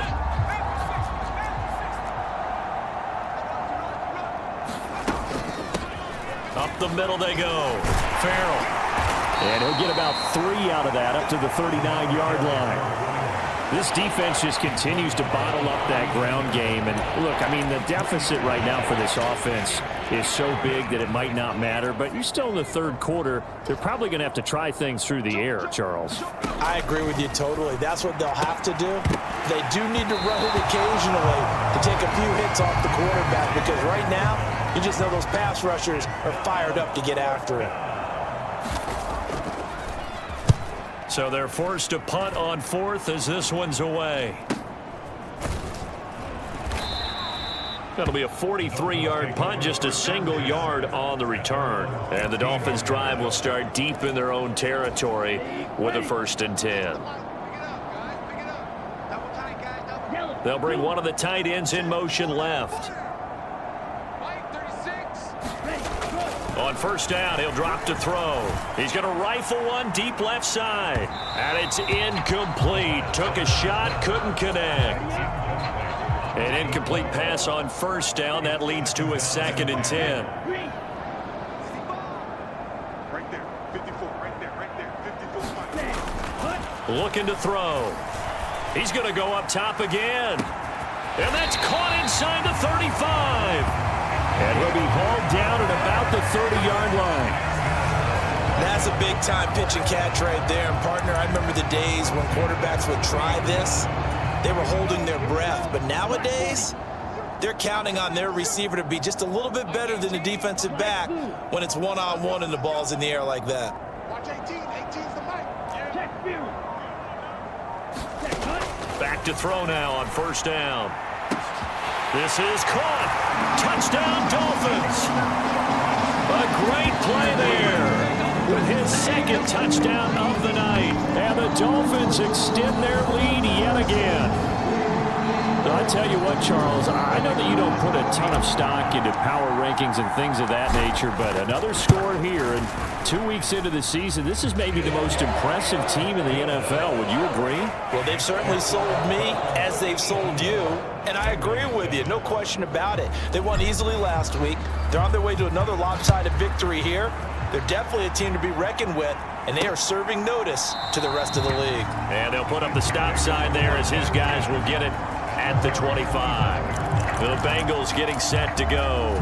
Up the middle they go. Farrell. And he'll get about 3 out of that up to the 39-yard line. This defense just continues to bottle up that ground game. And look, I mean, the deficit right now for this offense is so big that it might not matter. But you're still in the 3rd quarter. They're probably going to have to try things through the air, Charles. I agree with you totally. That's what they'll have to do. They do need to run it occasionally to take a few hits off the quarterback, because right now, you just know those pass rushers are fired up to get after it. So they're forced to punt on 4th as this one's away. That'll be a 43-yard punt, just a single yard on the return. And the Dolphins' drive will start deep in their own territory with a 1st and 10. They'll bring one of the tight ends in motion left. On first down, he'll drop to throw. He's going to rifle one deep left side. And it's incomplete. Took a shot, couldn't connect. An incomplete pass on first down. That leads to a 2nd and 10. Right there, 54, right there, 54. Looking to throw. He's going to go up top again. And that's caught inside the 35. And he'll be hauled down at about the 30-yard line. That's a big-time pitch and catch right there. And, partner, I remember the days when quarterbacks would try this. They were holding their breath. But nowadays, they're counting on their receiver to be just a little bit better than the defensive back when it's one-on-one and the ball's in the air like that. Watch 18, 18's the mic. Back to throw now on first down. This is caught. Touchdown, Dolphins. A great play there with his 2nd touchdown of the night. And the Dolphins extend their lead yet again. I tell you what, Charles, I know that you don't put a ton of stock into power rankings and things of that nature, but another score here, and 2 weeks into the season, this is maybe the most impressive team in the NFL. Would you agree? Well, they've certainly sold me as they've sold you, and I agree with you, no question about it. They won easily last week. They're on their way to another lopsided victory here. They're definitely a team to be reckoned with, and they are serving notice to the rest of the league. And they'll put up the stop sign there as his guys will get it at the 25. The Bengals getting set to go.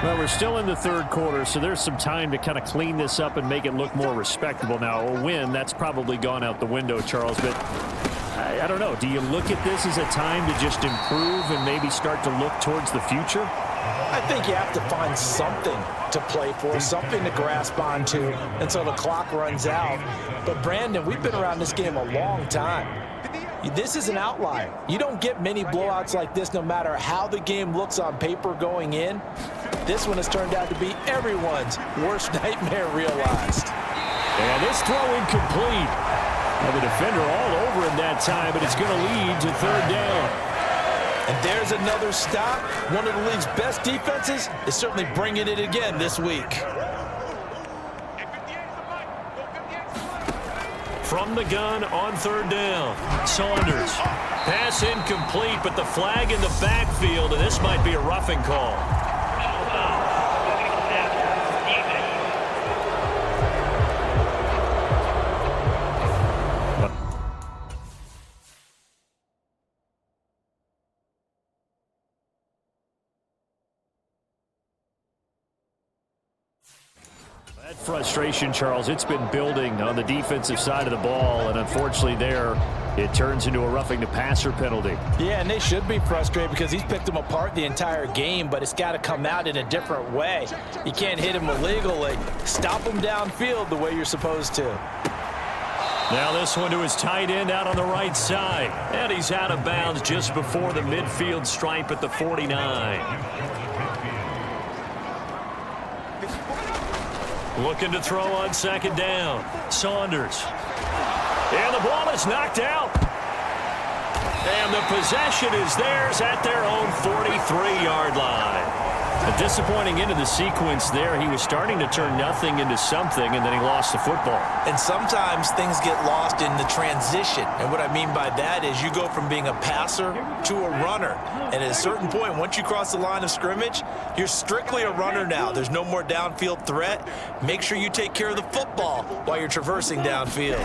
Well, we're still in the 3rd quarter, so there's some time to kind of clean this up and make it look more respectable. Now, a win, that's probably gone out the window, Charles, but I don't know. Do you look at this as a time to just improve and maybe start to look towards the future? I think you have to find something to play for, something to grasp onto until the clock runs out. But, Brandon, we've been around this game a long time. This is an outlier. You don't get many blowouts like this no matter how the game looks on paper going in. This one has turned out to be everyone's worst nightmare realized. And this throw incomplete. And the defender all over him that time, but it's going to lead to 3rd down. And there's another stop. One of the league's best defenses is certainly bringing it again this week. From the gun on 3rd down. Saunders. Pass incomplete, but the flag in the backfield, and this might be a roughing call. That frustration, Charles, it's been building on the defensive side of the ball, and unfortunately there, It turns into a roughing the passer penalty. Yeah, and they should be frustrated because he's picked them apart the entire game, but it's got to come out in a different way. You can't hit him illegally. Stop him downfield the way you're supposed to. Now this one to his tight end out on the right side. And he's out of bounds just before the midfield stripe at the 49. Looking to throw on second down. Saunders. And the ball is knocked out. And the possession is theirs at their own 43-yard line. A disappointing end of the sequence there. He was starting to turn nothing into something, and then he lost the football. And sometimes things get lost in the transition. And what I mean by that is you go from being a passer to a runner. And at a certain point, once you cross the line of scrimmage, you're strictly a runner now. There's no more downfield threat. Make sure you take care of the football while you're traversing downfield.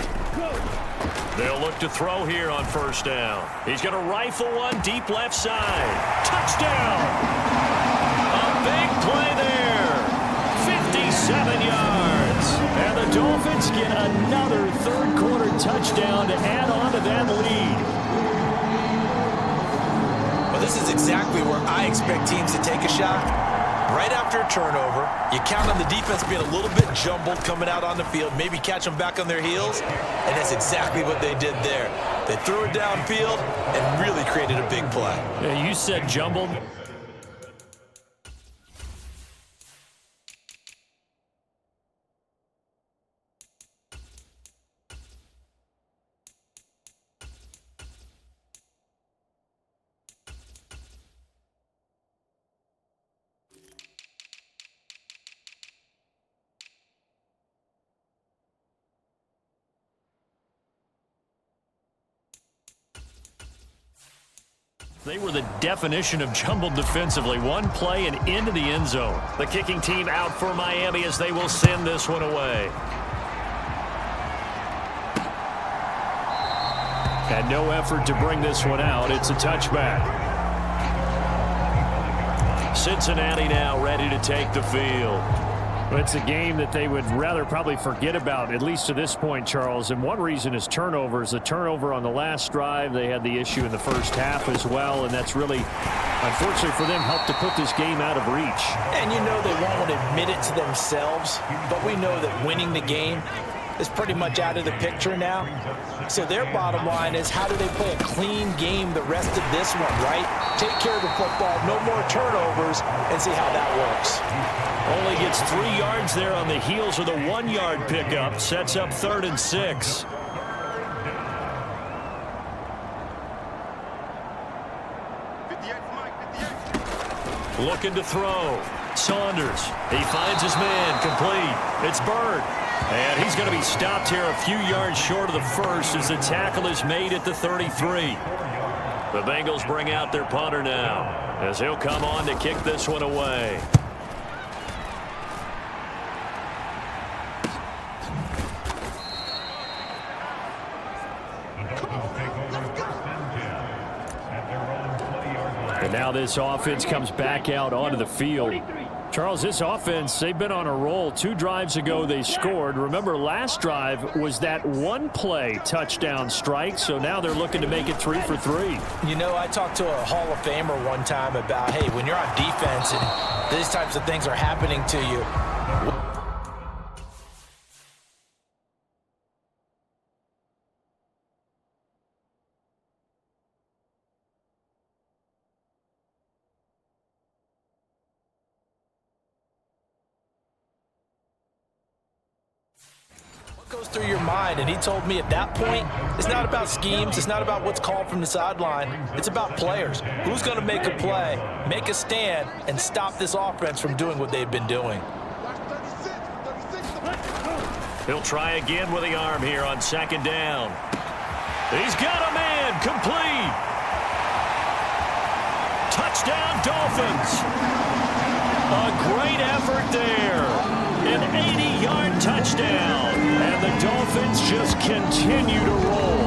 They'll look to throw here on first down. He's going to rifle one deep left side. Touchdown! A big play there. 57 yards. And the Dolphins get another third-quarter touchdown to add on to that lead. Well, this is exactly where I expect teams to take a shot. Right after a turnover, you count on the defense being a little bit jumbled coming out on the field, maybe catch them back on their heels, and that's exactly what they did there. They threw it downfield and really created a big play. Yeah, you said jumbled. They were the definition of jumbled defensively. One play and into the end zone. The kicking team out for Miami as they will send this one away. And no effort to bring this one out. It's a touchback. Cincinnati now ready to take the field. It's a game that they would rather probably forget about, at least to this point, Charles. And one reason is turnovers. The turnover on the last drive, they had the issue in the first half as well. And that's really, unfortunately for them, helped to put this game out of reach. And you know they won't admit it to themselves, but we know that winning the game is pretty much out of the picture now. So their bottom line is, how do they play a clean game the rest of this one, right? Take care of the football, no more turnovers, and see how that works. Only gets 3 yards there on the heels of the 1-yard pickup. Sets up 3rd and 6. Looking to throw. Saunders. He finds his man. Complete. It's Bird. And he's going to be stopped here a few yards short of the first as the tackle is made at the 33. The Bengals bring out their punter now as he'll come on to kick this one away. And now this offense comes back out onto the field. Charles, this offense, they've been on a roll. 2 drives ago, they scored. Remember, last drive was that one-play touchdown strike, so now they're looking to make it 3 for 3. You know, I talked to a Hall of Famer one time about, hey, when you're on defense and these types of things are happening to you, goes through your mind? And he told me at that point, it's not about schemes, it's not about what's called from the sideline, it's about players. Who's going to make a play, make a stand, and stop this offense from doing what they've been doing? He'll try again with the arm here on second down. He's got a man. Complete. Touchdown, Dolphins. A great effort there. An 80-yard touchdown. And the Dolphins just continue to roll.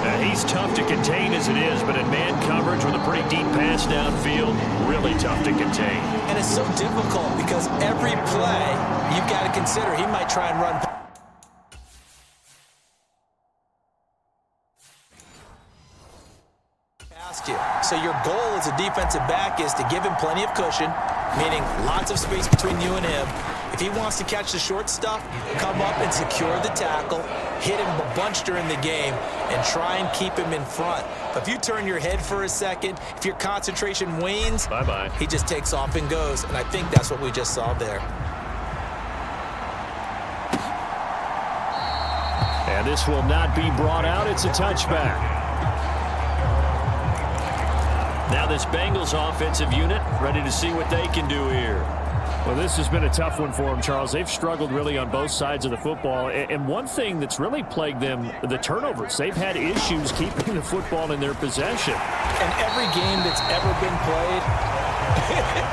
Now, he's tough to contain as it is, but in man coverage with a pretty deep pass downfield, really tough to contain. And it's so difficult because every play you've got to consider he might try and run. So your goal as a defensive back is to give him plenty of cushion, meaning lots of space between you and him. If he wants to catch the short stuff, come up and secure the tackle, hit him a bunch during the game, and try and keep him in front. But if you turn your head for a second, if your concentration wanes, bye-bye. He just takes off and goes, and I think that's what we just saw there. And this will not be brought out. It's a touchback. Now this Bengals offensive unit ready to see what they can do here. Well, this has been a tough one for them, Charles. They've struggled really on both sides of the football. And one thing that's really plagued them, the turnovers. They've had issues keeping the football in their possession. And every game that's ever been played,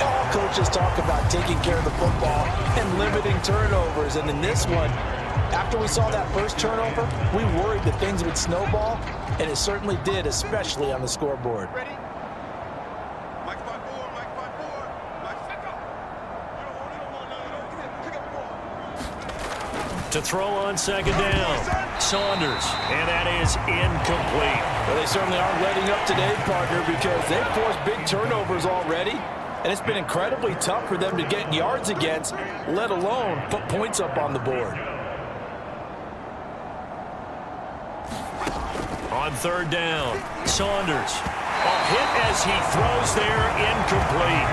all coaches talk about taking care of the football and limiting turnovers. And in this one, after we saw that first turnover, we worried that things would snowball, and it certainly did, especially on the scoreboard. Ready? Mike 5-4, Mike 5-4. Mike, back up. You don't want none. You don't get it. Pick up the ball. To throw on second down. Saunders. And that is incomplete. Well, they certainly aren't letting up today, partner, because they've forced big turnovers already, and it's been incredibly tough for them to get yards against, let alone put points up on the board. On third down, Saunders. A hit as he throws there, incomplete.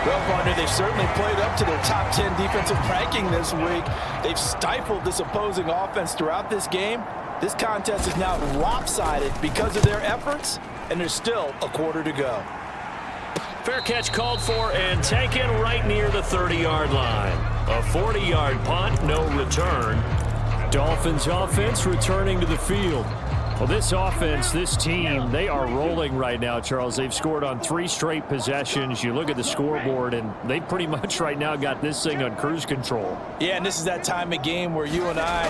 Well, partner, they've certainly played up to their top 10 defensive ranking this week. They've stifled this opposing offense throughout this game. This contest is now lopsided because of their efforts, and there's still a quarter to go. Fair catch called for and taken right near the 30-yard line. A 40-yard punt, no return. Dolphins offense returning to the field. Well, this offense, this team, they are rolling right now, Charles. They've scored on 3 straight possessions. You look at the scoreboard, and they pretty much right now got this thing on cruise control. Yeah, and this is that time of game where you and I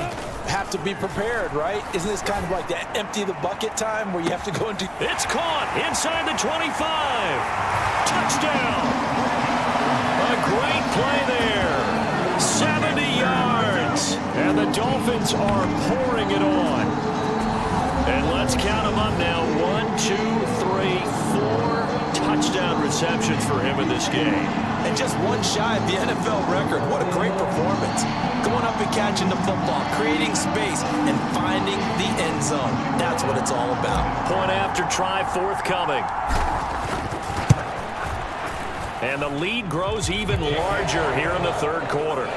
have to be prepared, right? Isn't this kind of like the empty the bucket time where you have to go into... It's caught inside the 25. Touchdown. A great play there. 70 yards. And the Dolphins are pouring it on. And let's count them up now. 1, 2, 3, 4 touchdown receptions for him in this game. And just one shy of the NFL record. What a great performance. Going up and catching the football, creating space, and finding the end zone. That's what it's all about. Point after try forthcoming. And the lead grows even larger here in the third quarter.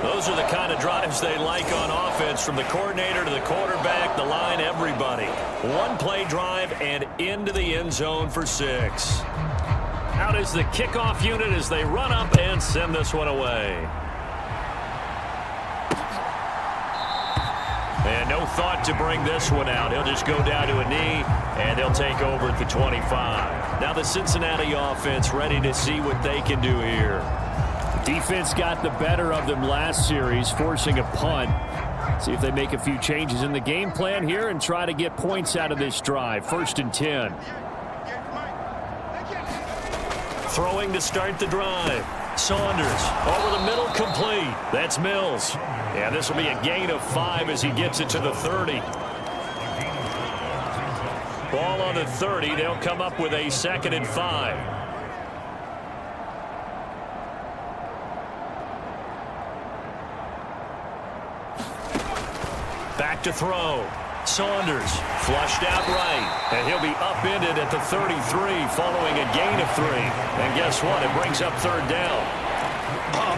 Those are the kind of drives they like on offense, from the coordinator to the quarterback, the line, everybody. One play drive and into the end zone for 6. Out is the kickoff unit as they run up and send this one away. And no thought to bring this one out. He'll just go down to a knee, and they'll take over at the 25. Now the Cincinnati offense ready to see what they can do here. Defense got the better of them last series, forcing a punt. See if they make a few changes in the game plan here and try to get points out of this drive. 1st and 10. Throwing to start the drive. Saunders over the middle, complete. That's Mills. Yeah, this will be a gain of 5 as he gets it to the 30. Ball on the 30. They'll come up with a 2nd and 5. Back to throw. Saunders flushed out right, and he'll be upended at the 33 following a gain of 3. And guess what? It brings up 3rd down.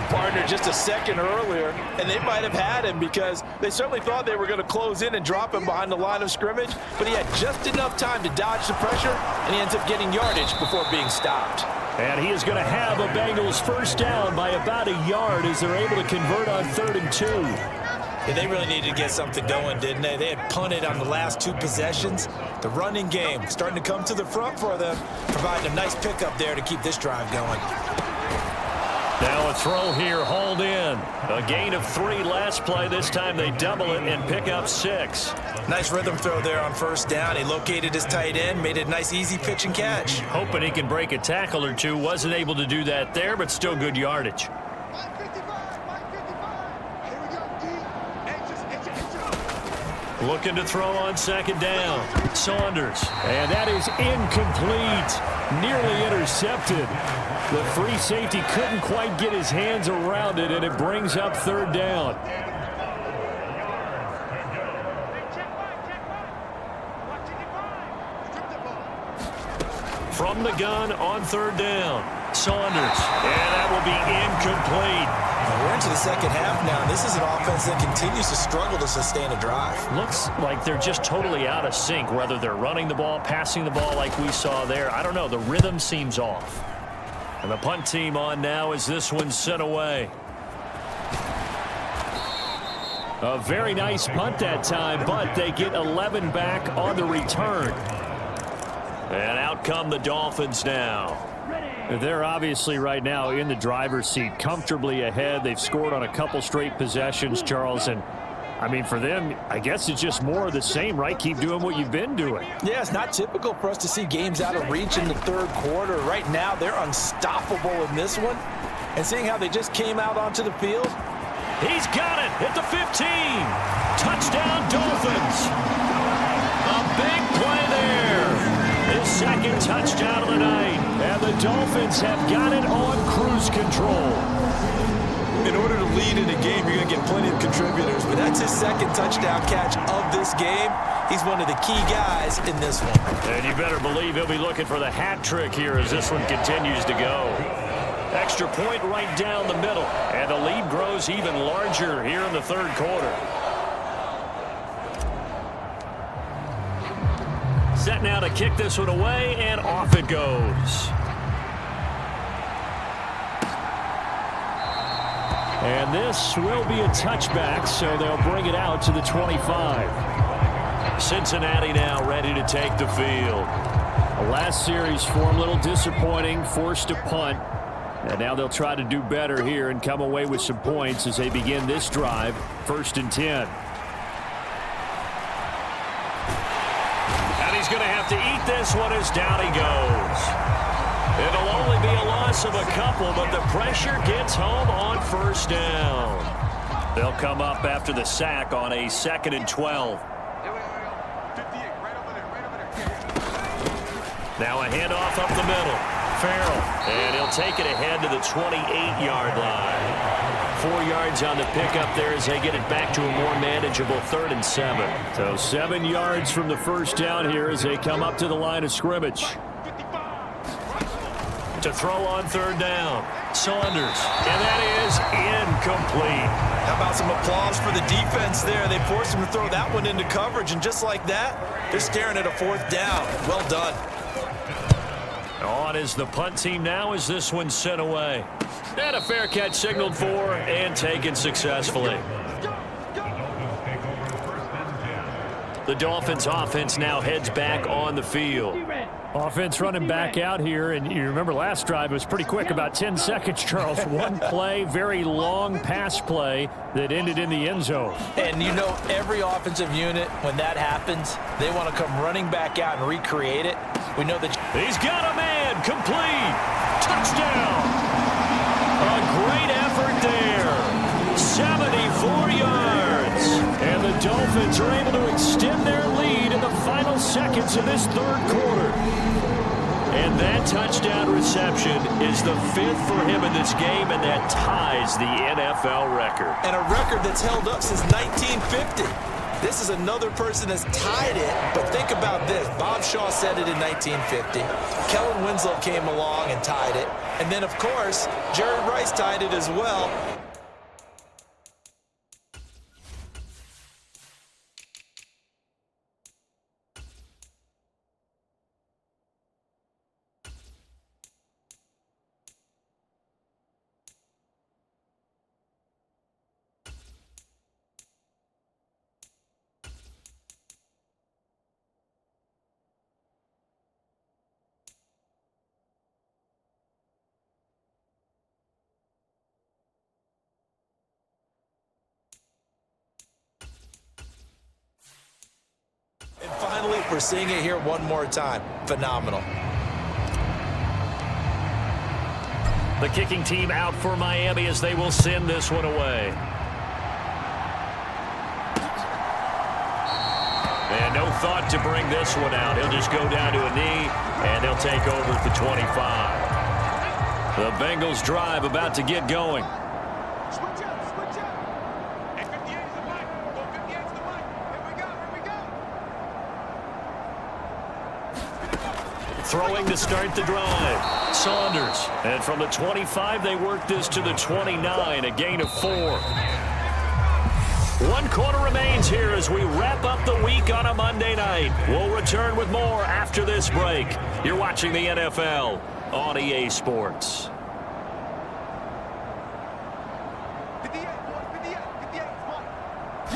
Partner, just a second earlier, and they might have had him because they certainly thought they were going to close in and drop him behind the line of scrimmage, but he had just enough time to dodge the pressure, and he ends up getting yardage before being stopped. And he is going to have a Bengals 1st down by about a yard as they're able to convert on 3rd and 2. Yeah, they really needed to get something going, didn't they? They had punted on the last 2 possessions. The running game starting to come to the front for them, providing a nice pickup there to keep this drive going. Now a throw here, hauled in. A gain of 3 last play. This time they double it and pick up 6. Nice rhythm throw there on 1st down. He located his tight end, made it a nice easy pitch and catch. Hoping he can break a tackle or 2. Wasn't able to do that there, but still good yardage. Looking to throw on second down. Saunders. And that is incomplete. Nearly intercepted. The free safety couldn't quite get his hands around it, and it brings up third down. From the gun on third down. Saunders. And that will be incomplete. We're into the second half now. This is an offense that continues to struggle to sustain a drive. Looks like they're just totally out of sync, whether they're running the ball, passing the ball like we saw there. I don't know. The rhythm seems off. And the punt team on now as this one's sent away. A very nice punt that time, but they get 11 back on the return. And out come the Dolphins now. They're obviously right now in the driver's seat, comfortably ahead. They've scored on a couple straight possessions, Charles. And, I mean, for them, I guess it's just more of the same, right? Keep doing what you've been doing. Yeah, it's not typical for us to see games out of reach in the third quarter. Right now, they're unstoppable in this one. And seeing how they just came out onto the field. He's got it at the 15. Touchdown, Dolphins. A big play there. His second touchdown of the night. And the Dolphins have got it on cruise control. In order to lead in a game, you're going to get plenty of contributors, but that's his second touchdown catch of this game. He's one of the key guys in this one. And you better believe he'll be looking for the hat trick here as this one continues to go. Extra point right down the middle, and the lead grows even larger here in the third quarter. Set now to kick this one away, and off it goes. And this will be a touchback, so they'll bring it out to the 25. Cincinnati now ready to take the field. Last series for them, a little disappointing, forced to punt. And now they'll try to do better here and come away with some points as they begin this drive, 1st and 10. And he's going to have to eat this one as down he goes. It'll only be a loss of a couple, but the pressure gets home on first down. They'll come up after the sack on a 2nd and 12. Now a handoff up the middle. Farrell, and he'll take it ahead to the 28-yard line. 4 yards on the pickup there as they get it back to a more manageable 3rd and 7. So 7 yards from the first down here as they come up to the line of scrimmage. To throw on 3rd down, Saunders, and that is incomplete. How about some applause for the defense there? They forced him to throw that one into coverage, and just like that, they're staring at a 4th down. Well done. On is the punt team now as this one's sent away. And a fair catch signaled for and taken successfully. The Dolphins offense now heads back on the field. Offense running back out here, and you remember last drive was pretty quick, about 10 seconds, Charles. One play, very long pass play that ended in the end zone. And you know every offensive unit, when that happens, they want to come running back out and recreate it. We know that he's got a man, complete, touchdown. A great effort there, 74 yards. And the Dolphins are able to extend their lead in the final seconds of this third quarter. And that touchdown reception is the 5th for him in this game, and that ties the NFL record. And a record that's held up since 1950. This is another person that's tied it, but think about this. Bob Shaw said it in 1950. Kellen Winslow came along and tied it. And then, of course, Jerry Rice tied it as well. And finally, we're seeing it here one more time. Phenomenal. The kicking team out for Miami as they will send this one away. And no thought to bring this one out. He'll just go down to a knee, and they'll take over at the 25. The Bengals drive about to get going. Switch up, switch up. Hey, 58 is the mic. Go 58 is the mic. Here we go, here we go. Throwing to start the drive. Saunders. And from the 25, they work this to the 29, a gain of 4. 1 quarter remains here as we wrap up the week on a Monday night. We'll return with more after this break. You're watching the NFL on EA Sports. 58, boys, 58, 58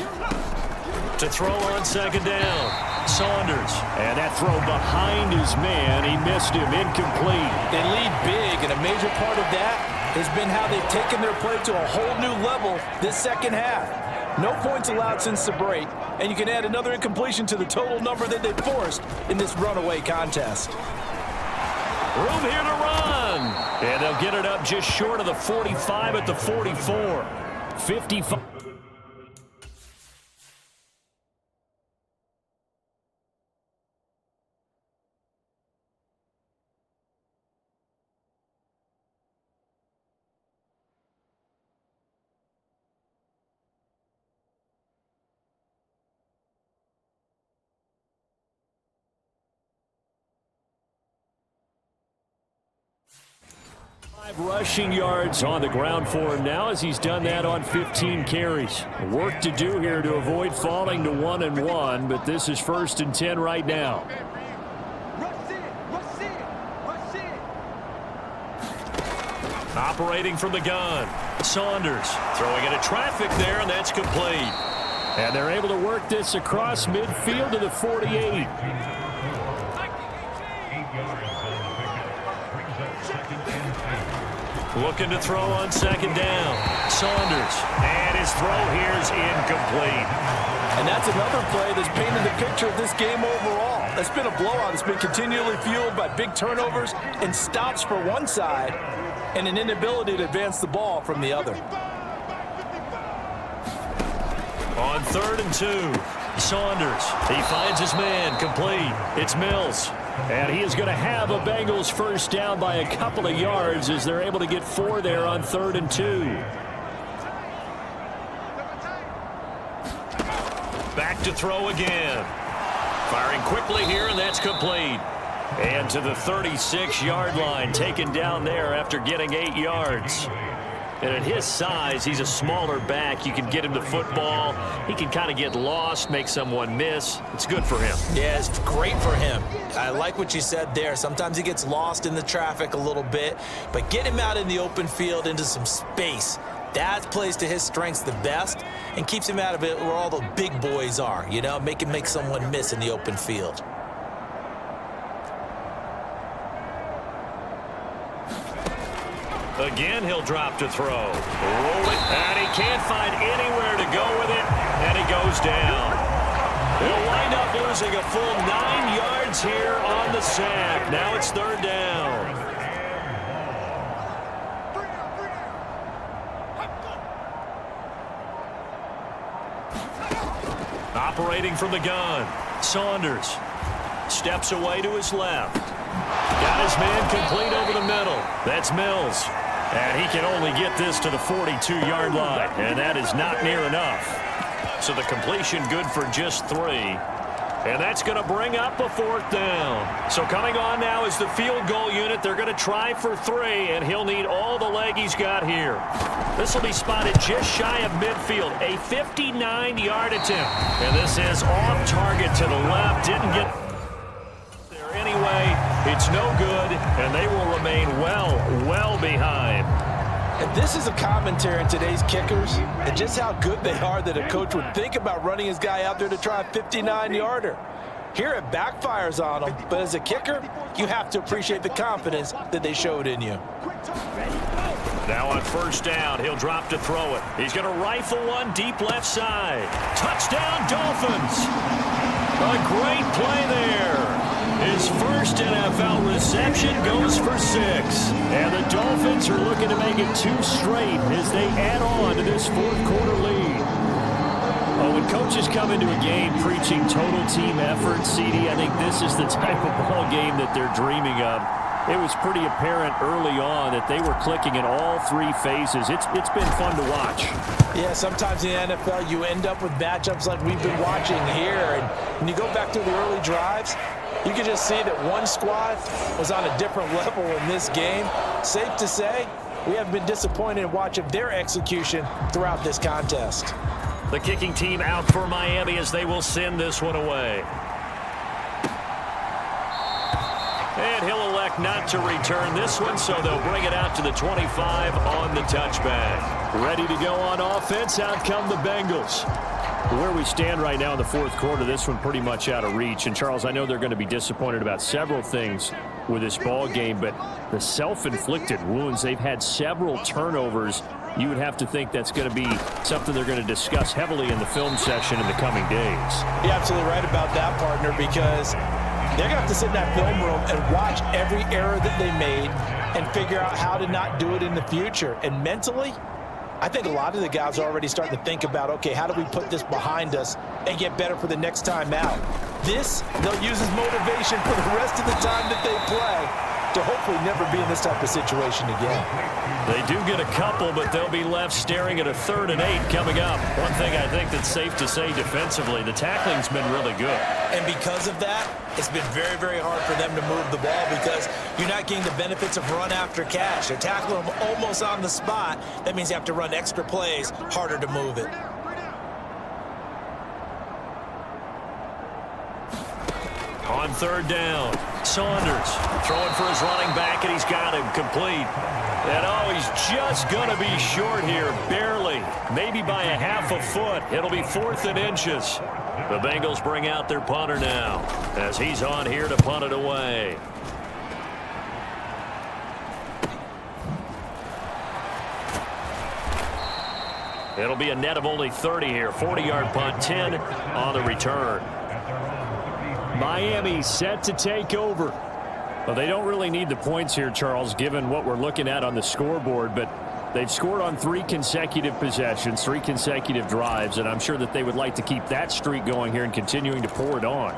is mine. To throw on second down. Saunders. And that throw behind his man. He missed him. Incomplete. They lead big, and a major part of that has been how they've taken their play to a whole new level this second half. No points allowed since the break, and you can add another incompletion to the total number that they forced in this runaway contest. Room here to run. And they'll get it up just short of the 45 at the 44. 55. Rushing yards on the ground for him now as he's done that on 15 carries. Work to do here to avoid falling to 1-1, but this is 1st and 10 right now. Rush in, rush in, rush in. Operating from the gun. Saunders throwing into traffic there, and that's complete. And they're able to work this across midfield to the 48. Looking to throw on second down. Saunders. And his throw here is incomplete. And that's another play that's painted the picture of this game overall. That's been a blowout. It's been continually fueled by big turnovers and stops for one side and an inability to advance the ball from the other. On 3rd and 2. Saunders. He finds his man. Complete. It's Mills. And he is going to have a Bengals first down by a couple of yards as they're able to get 4 there on 3rd and 2. Back to throw again. Firing quickly here, and that's complete. And to the 36-yard line, taken down there after getting 8 yards. And at his size, he's a smaller back. You can get him the football. He can kind of get lost, make someone miss. It's good for him. Yeah, it's great for him. I like what you said there. Sometimes he gets lost in the traffic a little bit, but get him out in the open field into some space. That plays to his strengths the best and keeps him out of it where all the big boys are, you know, make someone miss in the open field. Again, he'll drop to throw. Roll it, and he can't find anywhere to go with it, and he goes down. He'll wind up losing a full 9 yards here on the sack. Now it's 3rd down. Operating from the gun. Saunders steps away to his left. Got his man complete over the middle. That's Mills. And he can only get this to the 42-yard line, and that is not near enough. So the completion good for just 3. And that's going to bring up a 4th down. So coming on now is the field goal unit. They're going to try for 3, and he'll need all the leg he's got here. This will be spotted just shy of midfield, a 59-yard attempt. And this is off target to the left. Didn't get there anyway. It's no good, and they will remain well behind. And this is a commentary on today's kickers and just how good they are that a coach would think about running his guy out there to try a 59-yarder. Here it backfires on them, but as a kicker, you have to appreciate the confidence that they showed in you. Now on 1st down, he'll drop to throw it. He's going to rifle one deep left side. Touchdown, Dolphins! A great play there. His first NFL reception goes for 6. And the Dolphins are looking to make it 2 straight as they add on to this 4th quarter lead. A Well, when coaches come into a game preaching total team effort, CD, I think this is the type of ball game that they're dreaming of. It was pretty apparent early on that they were clicking in all three phases. It's been fun to watch. Yeah, sometimes in the NFL you end up with matchups like we've been watching here. And when you go back to the early drives, you can just see that one squad was on a different level in this game. Safe to say, we haven't been disappointed in watching their execution throughout this contest. The kicking team out for Miami as they will send this one away. And he'll elect not to return this one, so they'll bring it out to the 25 on the touchback. Ready to go on offense. Out come the Bengals. Where we stand right now in the fourth quarter, this one pretty much out of reach. And, Charles, I know they're going to be disappointed about several things with this ball game, but the self-inflicted wounds, they've had several turnovers. You would have to think that's going to be something they're going to discuss heavily in the film session in the coming days. You're absolutely right about that, partner, because they're going to have to sit in that film room and watch every error that they made and figure out how to not do it in the future. And mentally, I think a lot of the guys are already starting to think about, okay, how do we put this behind us and get better for the next time out? This, they'll use as motivation for the rest of the time that they play to hopefully never be in this type of situation again. They do get a couple, but they'll be left staring at a 3rd and 8 coming up. One thing I think that's safe to say defensively, the tackling's been really good. And because of that, it's been very, very hard for them to move the ball because you're not getting the benefits of run after catch. They're tackling them almost on the spot. That means you have to run extra plays, harder to move it. On 3rd down, Saunders throwing for his running back, and he's got him complete. And, oh, he's just going to be short here, barely, maybe by a half a foot. It'll be 4th and inches. The Bengals bring out their punter now as he's on here to punt it away. It'll be a net of only 30 here. 40-yard punt, 10 on the return. Miami set to take over. Well, they don't really need the points here, Charles, given what we're looking at on the scoreboard, but they've scored on 3 consecutive possessions, 3 consecutive drives, and I'm sure that they would like to keep that streak going here and continuing to pour it on.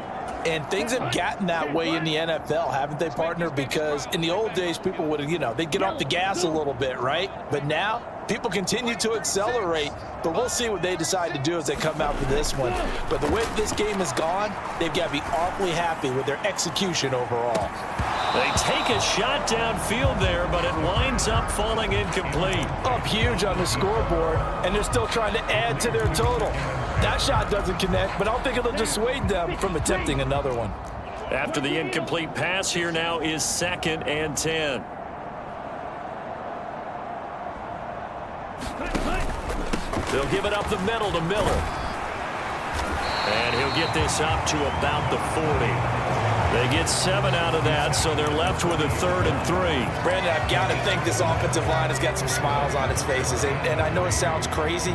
And things have gotten that way in the NFL, haven't they, partner? Because in the old days, people would, they'd get off the gas a little bit, right? But now, people continue to accelerate. But we'll see what they decide to do as they come out for this one. But the way this game has gone, they've got to be awfully happy with their execution overall. They take a shot downfield there, but it winds up falling incomplete. Up huge on the scoreboard, and they're still trying to add to their total. That shot doesn't connect, but I don't think it'll dissuade them from attempting another one. After the incomplete pass, here now is 2nd and 10. They'll give it up the middle to Miller. And he'll get this up to about the 40. They get 7 out of that, so they're left with a 3rd and 3. Brandon, I've got to think this offensive line has got some smiles on its faces. And I know it sounds crazy,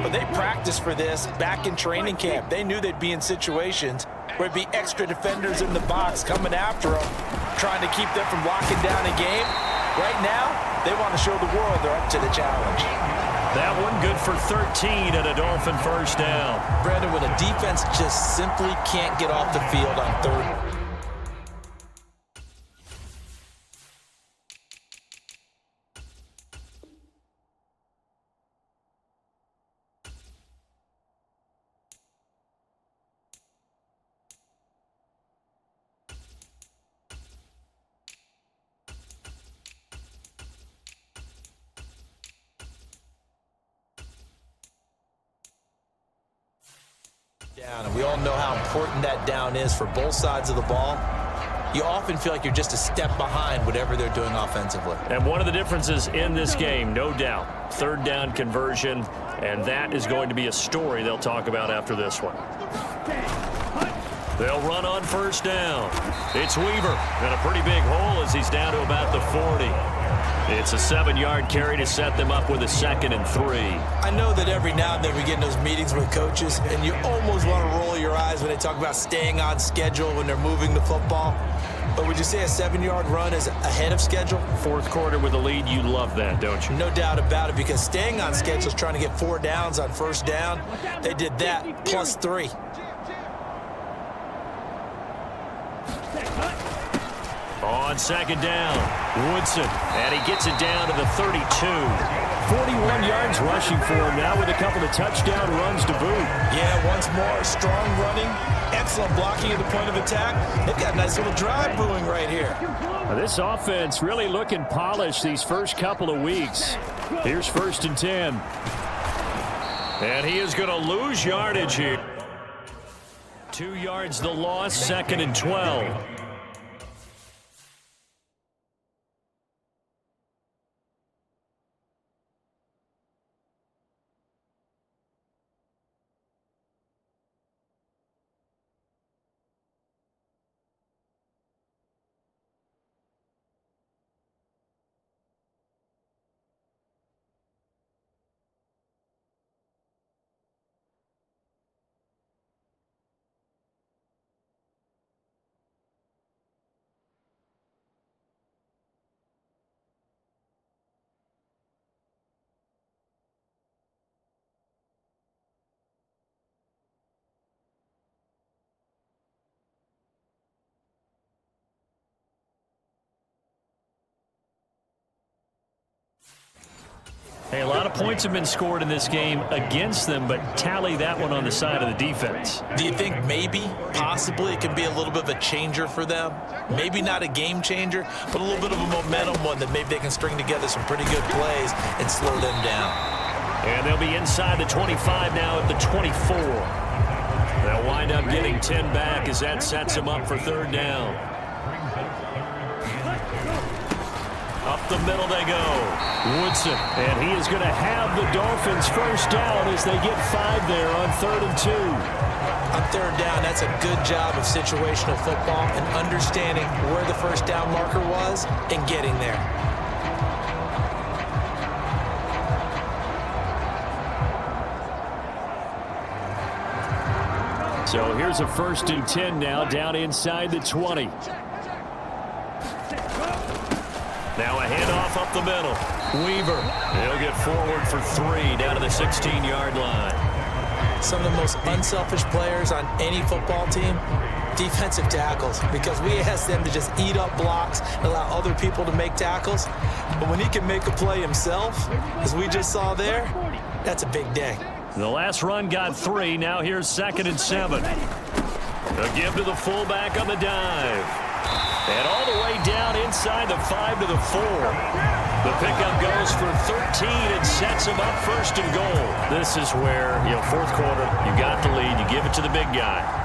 but they practiced for this back in training camp. They knew they'd be in situations where it'd be extra defenders in the box coming after them, trying to keep them from locking down a game. Right now, they want to show the world they're up to the challenge. That one good for 13 and a Dolphin 1st down. Brandon, when a defense just simply can't get off the field on 3rd. Down, and we all know how important that down is for both sides of the ball. You often feel like you're just a step behind whatever they're doing offensively. And one of the differences in this game, no doubt, 3rd down conversion, and that is going to be a story they'll talk about after this one. They'll run on 1st down. It's Weaver in a pretty big hole as he's down to about the 40. It's a 7-yard carry to set them up with a 2nd and 3. I know that every now and then we get in those meetings with coaches, and you almost want to roll your eyes when they talk about staying on schedule when they're moving the football. But would you say a 7-yard run is ahead of schedule? Fourth quarter with a lead, you love that, don't you? No doubt about it, because staying on schedule is trying to get 4 downs on first down. They did that, plus 3. On second down, Woodson, and he gets it down to the 32. 41 yards rushing for him now with a couple of touchdown runs to boot. Yeah, once more, strong running, excellent blocking at the point of attack. They've got a nice little drive brewing right here. Now, this offense really looking polished these first couple of weeks. Here's 1st and 10. And he is going to lose yardage here. 2 yards the loss, 2nd and 12. Hey, a lot of points have been scored in this game against them, but tally that one on the side of the defense. Do you think maybe, possibly, it can be a little bit of a changer for them? Maybe not a game changer, but a little bit of a momentum one that maybe they can string together some pretty good plays and slow them down. And they'll be inside the 25 now at the 24. They'll wind up getting 10 back as that sets them up for 3rd down. Up the middle they go. Woodson. And he is going to have the Dolphins 1st down as they get 5 there on 3rd and 2. On 3rd down, that's a good job of situational football and understanding where the 1st down marker was and getting there. So here's a 1st and 10 now down inside the 20. Now a handoff up the middle. Weaver. He'll get forward for 3 down to the 16-yard line. Some of the most unselfish players on any football team, defensive tackles, because we ask them to just eat up blocks and allow other people to make tackles. But when he can make a play himself, as we just saw there, that's a big day. The last run got 3. Now here's 2nd and 7. A give to the fullback on the dive. And all the way down inside the 5 to the 4. The pickup goes for 13 and sets him up 1st and goal. This is where, 4th quarter, you got the lead, you give it to the big guy.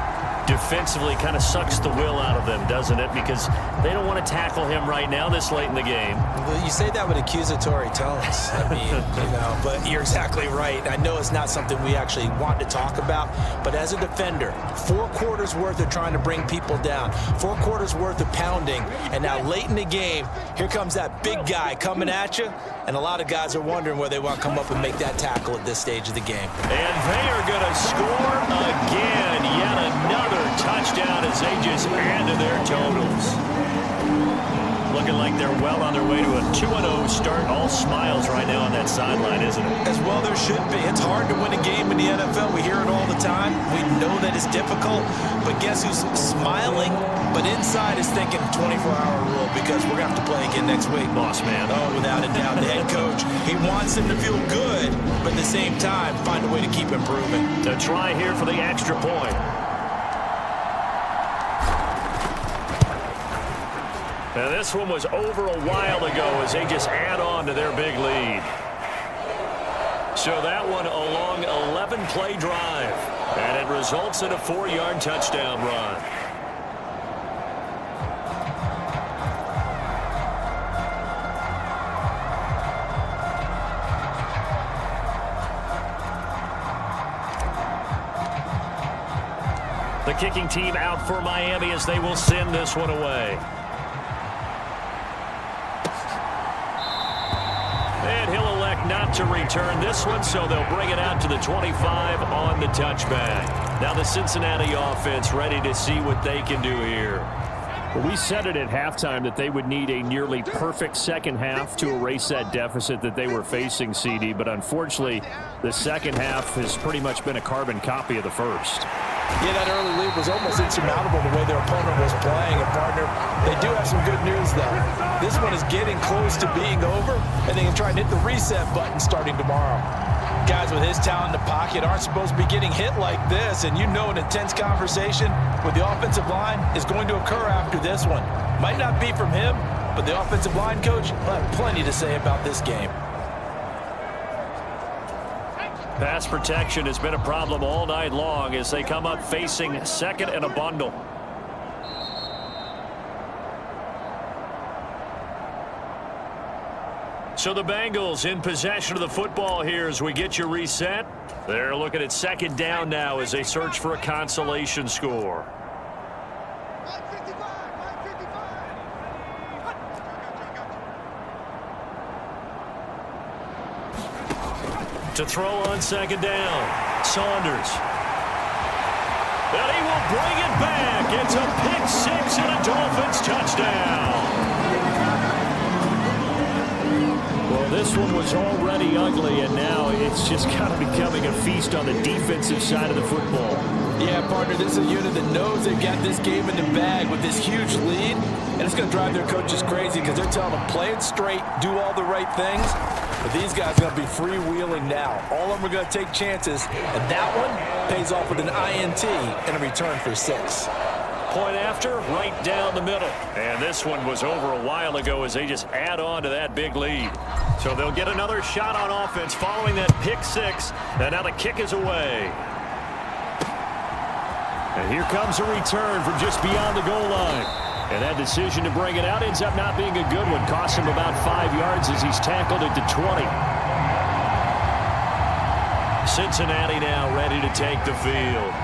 Defensively kind of sucks the will out of them, doesn't it? Because they don't want to tackle him right now this late in the game. Well, you say that with accusatory tones. I mean, but you're exactly right. I know it's not something we actually want to talk about, but as a defender, 4 quarters worth of trying to bring people down, 4 quarters worth of pounding, and now late in the game, here comes that big guy coming at you, and a lot of guys are wondering where they want to come up and make that tackle at this stage of the game. And they are going to score again. Yet another touchdown as they just add to their totals. Looking like they're well on their way to a 2-0 start. All smiles right now on that sideline, isn't it? As well there should be. It's hard to win a game in the NFL. We hear it all the time. We know that it's difficult. But guess who's smiling? But inside is thinking 24-hour rule, because we're going to have to play again next week. Boss man. Oh, without a doubt. The head coach, he wants them to feel good, but at the same time, find a way to keep improving. A try here for the extra point. Now this one was over a while ago as they just add on to their big lead. So that one a long 11-play drive, and it results in a 4-yard touchdown run. The kicking team out for Miami as they will send this one away. And he'll elect not to return this one, so they'll bring it out to the 25 on the touchback. Now the Cincinnati offense ready to see what they can do here. Well, we said it at halftime that they would need a nearly perfect second half to erase that deficit that they were facing, CD. But unfortunately, the second half has pretty much been a carbon copy of the first. Yeah, that early lead was almost insurmountable the way their opponent was playing. And, partner, they do have some good news, though. This one is getting close to being over, and they can try and hit the reset button starting tomorrow. Guys with his talent in the pocket aren't supposed to be getting hit like this, and you know an intense conversation with the offensive line is going to occur after this one. Might not be from him, but the offensive line coach will have plenty to say about this game. Pass protection has been a problem all night long as they come up facing second and a bundle. So the Bengals in possession of the football here as we get you reset. They're looking at second down now as they search for a consolation score. To throw on second down, Saunders. And he will bring it back. It's a pick six and a Dolphins touchdown. Well, this one was already ugly, and now it's just kind of becoming a feast on the defensive side of the football. Yeah, partner, this is a unit that knows they've got this game in the bag with this huge lead, and it's going to drive their coaches crazy because they're telling them play it straight, do all the right things. But these guys are going to be freewheeling now. All of them are going to take chances, and that one pays off with an INT and a return for 6. Point after, right down the middle. And this one was over a while ago as they just add on to that big lead. So they'll get another shot on offense following that pick six. And now the kick is away. And here comes a return from just beyond the goal line. And that decision to bring it out ends up not being a good one. Costs him about 5 yards as he's tackled at the 20. Cincinnati now ready to take the field.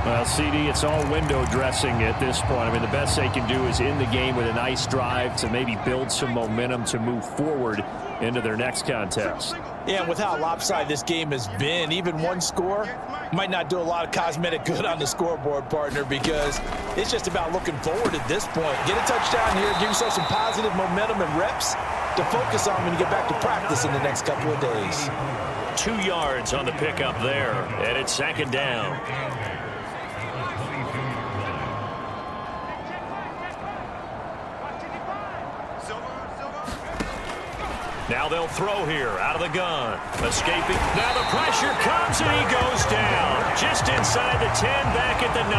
Well, CD, it's all window dressing at this point. I mean, the best they can do is end the game with a nice drive to maybe build some momentum to move forward into their next contest. Yeah, and with how lopsided this game has been, even one score might not do a lot of cosmetic good on the scoreboard, partner, because it's just about looking forward at this point. Get a touchdown here, give yourself some positive momentum and reps to focus on when you get back to practice in the next couple of days. 2 yards on the pickup there, and it's second down. Now they'll throw here out of the gun. Escaping. Now the pressure comes and he goes down. Just inside the 10, back at the 9.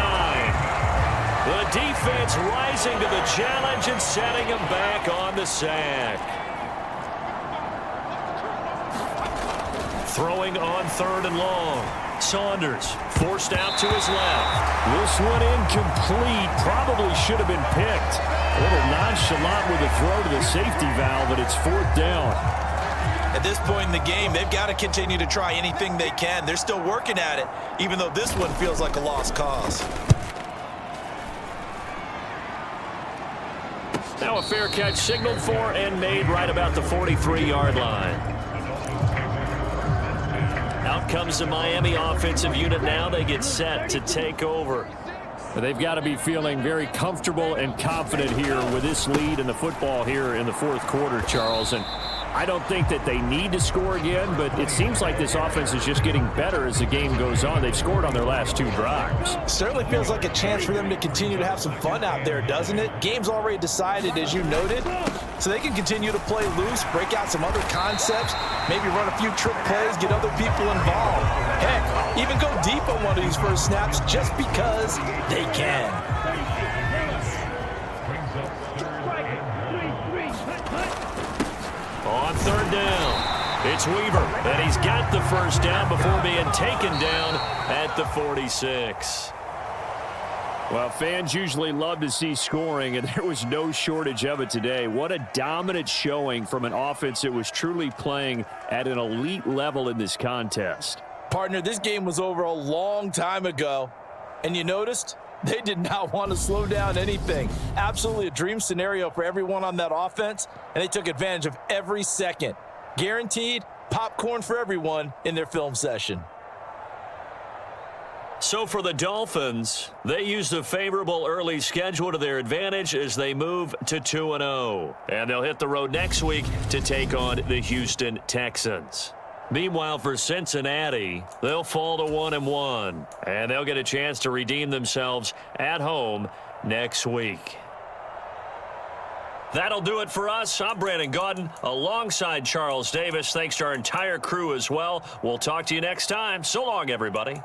The defense rising to the challenge and setting him back on the sack. Throwing on third and long. Saunders forced out to his left. This one incomplete. Probably should have been picked. A little nonchalant with a throw to the safety valve, but it's fourth down. At this point in the game, they've got to continue to try anything they can. They're still working at it, even though this one feels like a lost cause. Now a fair catch signaled for and made right about the 43-yard line. Out comes the Miami offensive unit now. They get set to take over. But they've got to be feeling very comfortable and confident here with this lead in the football here in the fourth quarter, Charles. And I don't think that they need to score again, but it seems like this offense is just getting better as the game goes on. They've scored on their last 2 drives. Certainly feels like a chance for them to continue to have some fun out there, doesn't it? Game's already decided, as you noted, so they can continue to play loose, break out some other concepts, maybe run a few trick plays, get other people involved. Heck, even go deep on one of these first snaps just because they can. On third down, it's Weaver, and he's got the first down before being taken down at the 46. Well, fans usually love to see scoring, and there was no shortage of it today. What a dominant showing from an offense that was truly playing at an elite level in this contest. Partner, this game was over a long time ago, and you noticed they did not want to slow down anything. Absolutely a dream scenario for everyone on that offense, and they took advantage of every second. Guaranteed popcorn for everyone in their film session. So for the Dolphins, they used a favorable early schedule to their advantage as they move to 2-0. And they'll hit the road next week to take on the Houston Texans. Meanwhile, for Cincinnati, they'll fall to 1-1. And they'll get a chance to redeem themselves at home next week. That'll do it for us. I'm Brandon Gaudin alongside Charles Davis. Thanks to our entire crew as well. We'll talk to you next time. So long, everybody.